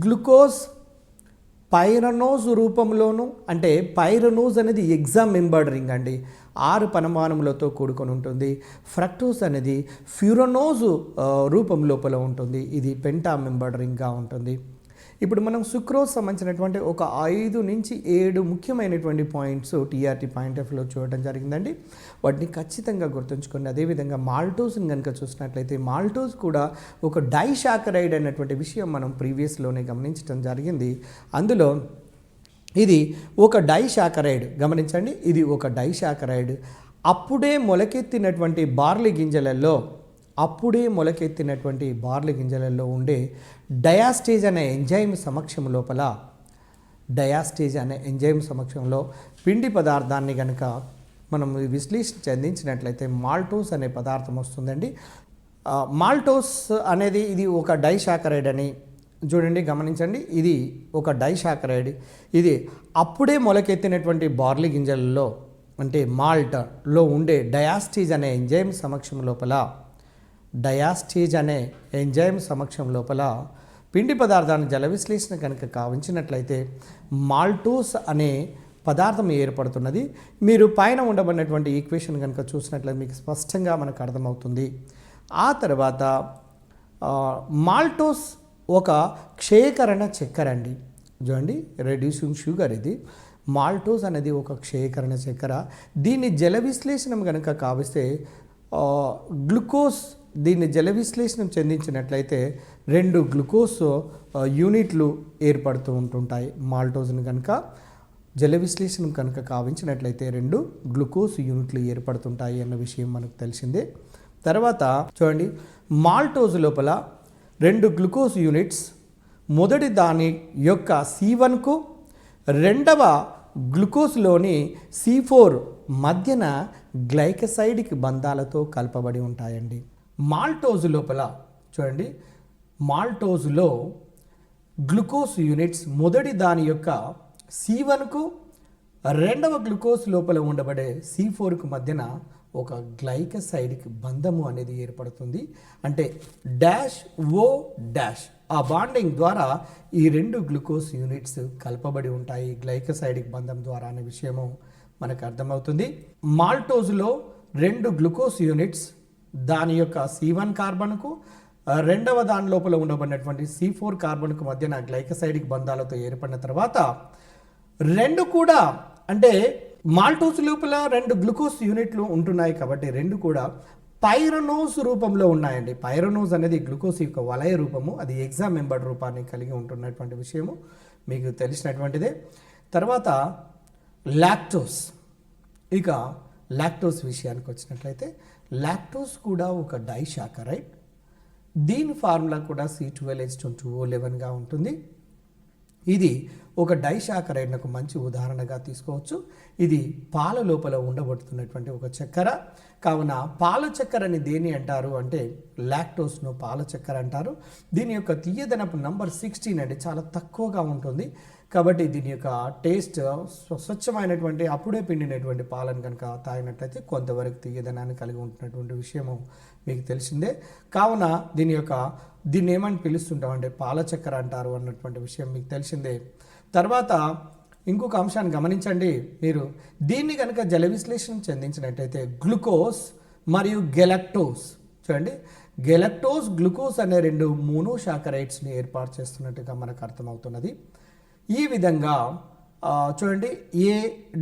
Speaker 1: గ్లూకోజ్ పైరనోజ్ రూపంలోను, అంటే పైరనోజ్ అనేది ఎగ్జామ్ మెంబర్డ్ రింగ్ అండి, 6 పరమాణువులతో కూడుకొని ఉంటుంది. ఫ్రక్టోజ్ అనేది ఫ్యూరనోజ్ రూపం లోపల ఉంటుంది, ఇది పెంటా మెంబర్డ్ రింగ్గా ఉంటుంది. ఇప్పుడు మనం సుక్రోజ్ సంబంధించినటువంటి ఒక 5 నుంచి 7 ముఖ్యమైనటువంటి పాయింట్స్ టీఆర్టీ పాయింట్ ఆఫ్ వ్యూలో చూడడం జరిగిందండి. వాటిని ఖచ్చితంగా గుర్తుంచుకోండి. అదేవిధంగా మాల్టోస్ని కనుక చూసినట్లయితే మాల్టోస్ కూడా ఒక డైషాకరైడ్ అనేటువంటి విషయం మనం ప్రీవియస్లోనే గమనించడం జరిగింది. అందులో ఇది ఒక డైషాకరైడ్, గమనించండి, ఇది ఒక డైషాకరైడ్. అప్పుడే మొలకెత్తినటువంటి బార్లీ గింజలలో ఉండే డయాస్టేజ్ అనే ఎంజైమ్ సమక్షంలో పిండి పదార్థాన్ని కనుక మనం విశ్లేషణ చెందించినట్లయితే మాల్టోస్ అనే పదార్థం వస్తుందండి. మాల్టోస్ అనేది ఇది ఒక డైషాకరైడ్ అని చూడండి, గమనించండి, ఇది ఒక డైషాకరైడ్. ఇది అప్పుడే మొలకెత్తినటువంటి బార్లీ గింజలలో అంటే మాల్ట్లో ఉండే డయాస్టేజ్ అనే ఎంజైమ్ సమక్షం లోపల పిండి పదార్థాన్ని జల విశ్లేషణ కనుక కావించినట్లయితే మాల్టోస్ అనే పదార్థం ఏర్పడుతున్నది. మీరు పైన ఉండబడినటువంటి ఈక్వేషన్ కనుక చూసినట్లయితే మీకు స్పష్టంగా మనకు అర్థమవుతుంది. ఆ తర్వాత మాల్టోస్ ఒక క్షయకరణ చక్కెర అండి. చూడండి, రెడ్యూసింగ్ షుగర్ ఇది. మాల్టోస్ అనేది ఒక క్షయకరణ చక్కెర. దీన్ని జల విశ్లేషణ కనుక కావిస్తే దీన్ని జల విశ్లేషణ చెందించినట్లయితే 2 గ్లూకోజ్ యూనిట్లు ఏర్పడుతూ ఉంటుంటాయి. మాల్టోస్ని కనుక జల విశ్లేషణ కనుక కావించినట్లయితే 2 గ్లూకోజ్ యూనిట్లు ఏర్పడుతుంటాయి అన్న విషయం మనకు తెలిసిందే. తర్వాత చూడండి, మాల్టోస్ లోపల 2 గ్లూకోజ్ యూనిట్స్ మొదటి దాని యొక్క C1కు రెండవ గ్లూకోజ్లోని C4 మధ్యన గ్లైకసైడిక్ బంధాలతో కలపబడి ఉంటాయండి. మాల్టోజ్ లోపల చూడండి, మాల్టోజ్లో గ్లూకోజ్ యూనిట్స్ మొదటి దాని యొక్క C1కు రెండవ గ్లూకోజ్ లోపల ఉండబడే C4కు మధ్యన ఒక గ్లైకసైడిక్ బంధము అనేది ఏర్పడుతుంది. అంటే -O', ఆ బాండింగ్ ద్వారా ఈ 2 గ్లూకోజ్ యూనిట్స్ కలపబడి ఉంటాయి గ్లైకసైడిక్ బంధం ద్వారా అనే విషయము మనకు అర్థమవుతుంది. మాల్టోజ్లో 2 గ్లూకోజ్ యూనిట్స్ దాని యొక్క C1 కార్బన్కు రెండవ దాని లోపల ఉండబడినటువంటి C4 కార్బన్కు మధ్యన గ్లైకసైడిక్ బంధాలతో ఏర్పడిన తర్వాత 2 కూడా, అంటే మాల్టోస్ లోపల 2 గ్లూకోజ్ యూనిట్లు ఉంటున్నాయి కాబట్టి 2 కూడా పైరనోస్ రూపంలో ఉన్నాయండి. పైరనోస్ అనేది గ్లూకోజ్ యొక్క వలయ రూపము, అది ఎగ్జామ్ మెంబర్డ్ రూపాన్ని కలిగి ఉంటున్నటువంటి విషయము మీకు తెలిసినటువంటిదే. తర్వాత లాక్టోస్. ఇక లాక్టోస్ విషయానికి వచ్చినట్లయితే లాక్టోస్ కూడా ఒక డైషాకరైడ్. దీని ఫార్ములా కూడా C12H2O11గా ఉంటుంది. ఇది ఒక డైషాకరైడ్నకు మంచి ఉదాహరణగా తీసుకోవచ్చు. ఇది పాల లోపల ఉండబడుతున్నటువంటి ఒక చక్కెర. కావున పాల చక్కెరని దేని అంటారు అంటే లాక్టోస్ను పాల చక్కెర అంటారు. దీని యొక్క తీయదనపు నంబర్ 16 అంటే చాలా తక్కువగా ఉంటుంది. కాబట్టి దీని యొక్క టేస్ట్ స్వచ్ఛమైనటువంటి అప్పుడే పిండినటువంటి పాలను కనుక తాగినట్లయితే కొంతవరకు తీయదనాన్ని కలిగి ఉంటున్నటువంటి విషయము మీకు తెలిసిందే. కావున దీన్ని ఏమని పిలుస్తుంటామంటే పాల చక్కెర అంటారు అన్నటువంటి విషయం మీకు తెలిసిందే. తర్వాత ఇంకొక అంశాన్ని గమనించండి, మీరు దీన్ని కనుక జల విశ్లేషణ చెందించినట్టయితే గ్లూకోజ్ మరియు గెలక్టోస్, చూడండి, గెలక్టోస్ గ్లూకోజ్ అనే 2 మోనోసాకరైడ్స్ని ఏర్పాటు చేస్తున్నట్టుగా మనకు అర్థమవుతున్నది. ఈ విధంగా చూడండి, ఏ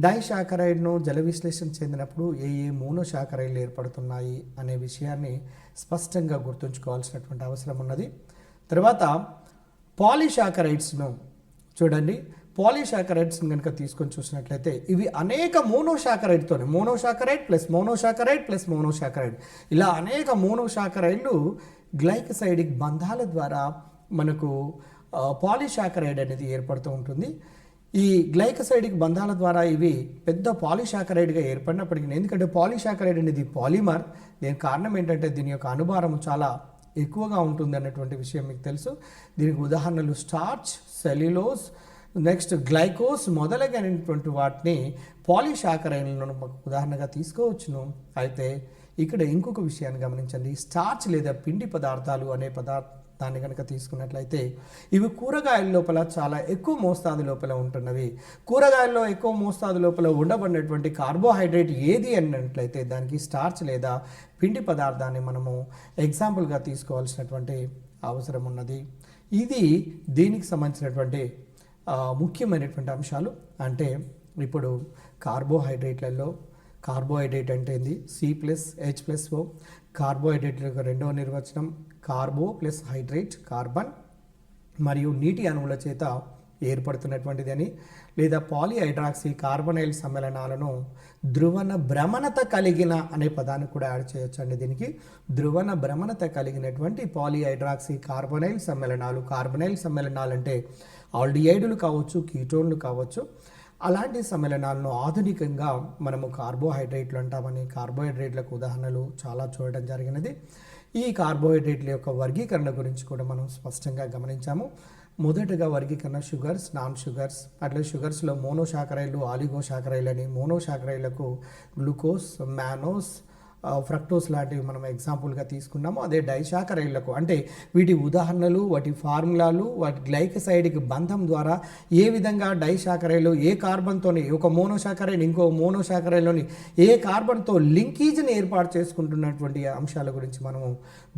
Speaker 1: డైషాకరైడ్ను జల విశ్లేషణ చెందినప్పుడు ఏ మోనోసాకరైడ్లు ఏర్పడుతున్నాయి అనే విషయాన్ని స్పష్టంగా గుర్తుంచుకోవాల్సినటువంటి అవసరం ఉన్నది. తర్వాత పాలీసాకరైడ్స్ను చూడండి, పాలీసాకరైడ్స్ని కనుక తీసుకొని చూసినట్లయితే ఇవి అనేక మోనోసాకరైడ్ ప్లస్ మోనోసాకరైడ్ ఇలా అనేక మోనోసాకరైడ్లు గ్లైకసైడిక్ బంధాల ద్వారా మనకు పాలీసాకరైడ్ అనేది ఏర్పడుతూ ఉంటుంది. ఈ గ్లైకసైడిక్ బంధాల ద్వారా ఇవి పెద్ద పాలీసాకరైడ్గా ఏర్పడినప్పటికీ, ఎందుకంటే పాలీసాకరైడ్ అనేది పాలిమర్, దీనికి కారణం ఏంటంటే దీని యొక్క అనుభారం చాలా ఎక్కువగా ఉంటుంది అన్నటువంటి విషయం మీకు తెలుసు. దీనికి ఉదాహరణలు స్టార్చ్, సెల్యులోజ్, నెక్స్ట్ గ్లైకోస్ మొదలైనటువంటి వాటిని పాలీసాకరైడ్లను ఉదాహరణగా తీసుకోవచ్చును. అయితే ఇక్కడ ఇంకొక విషయాన్ని గమనించండి. స్టార్చ్ లేదా పిండి పదార్థాలు అనే పదార్థాన్ని కనుక తీసుకున్నట్లయితే ఇవి కూరగాయల లోపల చాలా ఎక్కువ మోస్తాదు లోపల ఉంటున్నవి. కూరగాయల్లో ఎక్కువ మోస్తాదు లోపల ఉండబడినటువంటి కార్బోహైడ్రేట్ ఏది అన్నట్లయితే దానికి స్టార్చ్ లేదా పిండి పదార్థాన్ని మనము ఎగ్జాంపుల్గా తీసుకోవాల్సినటువంటి అవసరం ఉన్నది. ఇది దీనికి సంబంధించినటువంటి ముఖ్యమైనటువంటి అంశాలు. అంటే ఇప్పుడు కార్బోహైడ్రేట్లలో కార్బోహైడ్రేట్ అంటే ఏంది? C+H+O. కార్బోహైడ్రేట్ యొక్క రెండవ నిర్వచనం కార్బో ప్లస్ హైడ్రేట్, కార్బన్ మరియు నీటి అణువుల చేత ఏర్పడుతున్నటువంటిది అని, లేదా పాలిహైడ్రాక్సీ కార్బొనైల్ సమ్మేళనాలను ధ్రువణ భ్రమణత కలిగిన అనే పదాన్ని కూడా యాడ్ చేయొచ్చండి. దీనికి ధ్రువణ భ్రమణత కలిగినటువంటి పాలిహైడ్రాక్సీ కార్బొనైల్ సమ్మేళనాలు. కార్బొనైల్ సమ్మేళనాలు అంటే ఆల్డిహైడ్లు కావచ్చు, కీటోన్లు కావచ్చు. అలాంటి సమ్మేళనాలను ఆధునికంగా మనము కార్బోహైడ్రేట్లు అంటామని, కార్బోహైడ్రేట్లకు ఉదాహరణలు చాలా చూడడం జరిగినది. ఈ కార్బోహైడ్రేట్ల యొక్క వర్గీకరణ గురించి కూడా మనం స్పష్టంగా గమనించాము. మొదటగా వర్గీకరణ షుగర్స్, నాన్ షుగర్స్. అట్లా షుగర్స్లో మోనోశాకరైలు, ఆలిగోశాకరైలు అని. మోనోశాకరైలకు గ్లూకోజ్, మానోస్, ఫ్రక్టోస్ లాంటివి మనం ఎగ్జాంపుల్గా తీసుకున్నాము. అదే డైశాకరైళ్లకు అంటే వీటి ఉదాహరణలు, వాటి ఫార్ములాలు, వాటి గ్లైకసైడ్కి బంధం ద్వారా ఏ విధంగా డైశాకరైలు ఏ కార్బన్తోని ఒక మోనోశాకరైల్ ఇంకో మోనోశాకరైల్లోని ఏ కార్బన్తో లింకేజ్ని ఏర్పాటు చేసుకుంటున్నటువంటి అంశాల గురించి మనము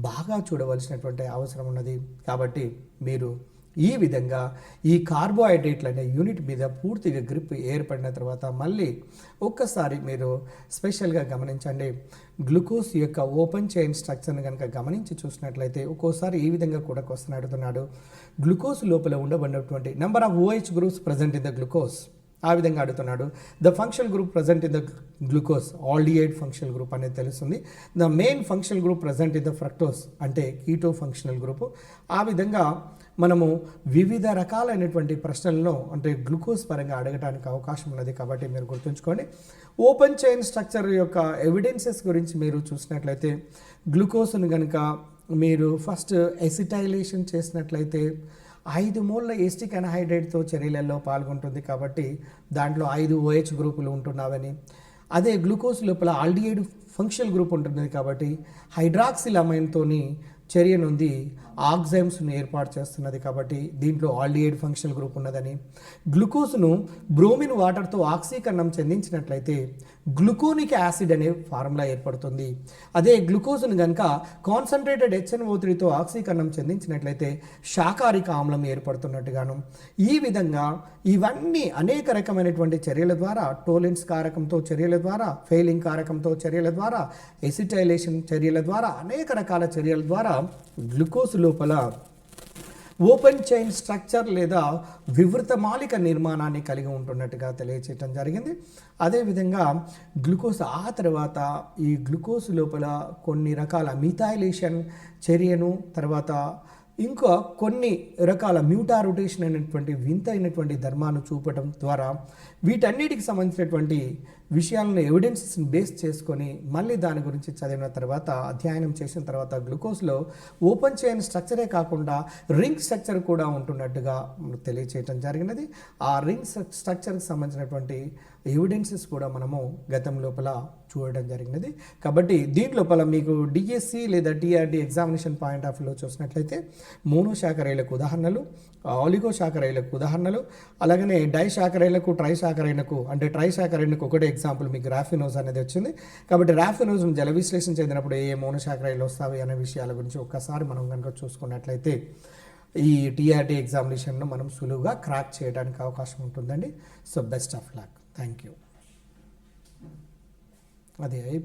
Speaker 1: బాగా చూడవలసినటువంటి అవసరం ఉన్నది. కాబట్టి మీరు ఈ విధంగా ఈ కార్బోహైడ్రేట్లు అనే యూనిట్ మీద పూర్తిగా గ్రిప్ ఏర్పడిన తర్వాత మళ్ళీ ఒక్కసారి మీరు స్పెషల్గా గమనించండి. గ్లూకోజ్ యొక్క ఓపెన్ చైన్ స్ట్రక్చర్ని కనుక గమనించి చూసినట్లయితే ఒక్కోసారి ఈ విధంగా కూడా క్వశ్చన్ అడుగుతున్నాడు. గ్లూకోజ్ లోపల ఉండబడినటువంటి number of OH groups present in the glucose, ఆ విధంగా అడుగుతున్నాడు. The functional group present in the glucose, aldehyde functional group అనేది తెలుస్తుంది. The main functional group present in the fructose అంటే కీటో ఫంక్షనల్ గ్రూప్. ఆ విధంగా మనము వివిధ రకాలైనటువంటి ప్రశ్నలను అంటే గ్లూకోజ్ పరంగా అడగడానికి అవకాశం ఉన్నది. కాబట్టి మీరు గుర్తుంచుకోండి. ఓపెన్ చైన్ స్ట్రక్చర్ యొక్క ఎవిడెన్సెస్ గురించి మీరు చూసినట్లయితే గ్లూకోజ్ను కనుక మీరు ఫస్ట్ ఎసిటైలేషన్ చేసినట్లయితే 5 మోల్ల ఎస్టిక్ అన్హైడ్రేట్తో చర్యలలో పాల్గొంటుంది. కాబట్టి దాంట్లో 5 OH గ్రూపులు ఉంటున్నావని. అదే గ్లూకోజ్ లోపల ఆల్డిహైడ్ ఫంక్షనల్ గ్రూప్ ఉంటుంది కాబట్టి హైడ్రాక్సిలమైన్తోని చర్య నుండి ఆక్సైమ్స్ను ఏర్పాటు చేస్తున్నది. కాబట్టి దీంట్లో ఆల్డిహైడ్ ఫంక్షనల్ గ్రూప్ ఉన్నదని. గ్లూకోజ్ను బ్రోమిన్ వాటర్తో ఆక్సీకరణం చెందించినట్లయితే గ్లూకోనిక్ యాసిడ్ అనే ఫార్ములా ఏర్పడుతుంది. అదే గ్లూకోజ్ను కనుక కాన్సన్ట్రేటెడ్ HNO3తో ఆక్సీకరణం చెందించినట్లయితే శాకారిక ఆమ్లం ఏర్పడుతున్నట్టుగాను. ఈ విధంగా ఇవన్నీ అనేక రకమైనటువంటి చర్యల ద్వారా, టోలెన్స్ కారకంతో చర్యల ద్వారా, ఫెయిలింగ్ కారకంతో చర్యల ద్వారా, ఎసిటైలేషన్ చర్యల ద్వారా, అనేక రకాల చర్యల ద్వారా గ్లూకోజ్ లోపల ఓపెన్ చైన్ స్ట్రక్చర్ లేదా వివృత మాలిక నిర్మాణాన్ని కలిగి ఉంటున్నట్టుగా తెలియచేయటం జరిగింది. అదేవిధంగా గ్లూకోజ్ ఆ తర్వాత ఈ గ్లూకోజ్ లోపల కొన్ని రకాల మిథైలేషన్ చర్యను, తర్వాత ఇంకా కొన్ని రకాల మ్యూటారొటేషన్ అనేటువంటి వింత అయినటువంటి ధర్మాన్ని చూపటం ద్వారా వీటన్నిటికి సంబంధించినటువంటి విషయాలను ఎవిడెన్సెస్ని బేస్ చేసుకొని మళ్ళీ దాని గురించి చదివిన తర్వాత అధ్యయనం చేసిన తర్వాత గ్లూకోజ్లో ఓపెన్ చైన్ స్ట్రక్చరే కాకుండా రింగ్ స్ట్రక్చర్ కూడా ఉంటున్నట్టుగా తెలియచేయటం జరిగినది. ఆ రింగ్ స్ట్రక్చర్కి సంబంధించినటువంటి ఎవిడెన్సెస్ కూడా మనము గతం లోపల చూడడం జరిగినది. కాబట్టి దీని లోపల మీకు డిఎస్సి లేదా టీఆర్డీ ఎగ్జామినేషన్ పాయింట్ ఆఫ్ వ్యూలో చూసినట్లయితే మోనోశాకరైలకు ఉదాహరణలు, ఆలిగోశాకరైలకు ఉదాహరణలు, అలాగనే డైశాకరైలకు, ట్రైశాకరైలకు అంటే ట్రైశాకరైన్కు ఒకటే ఎగ్జాంపుల్ మీకు రాఫినోజ్ అనేది వచ్చింది. కాబట్టి రాఫినోజ్ను జల విశ్లేషణ చెందినప్పుడు ఏ మోనోశాకరైలు వస్తాయి అనే విషయాల గురించి ఒక్కసారి మనం కనుక చూసుకున్నట్లయితే ఈ టీఆర్డీ ఎగ్జామినేషన్ను మనం సులువుగా క్రాక్ చేయడానికి అవకాశం ఉంటుందండి. So best of luck. Thank you. అది అయిపోయి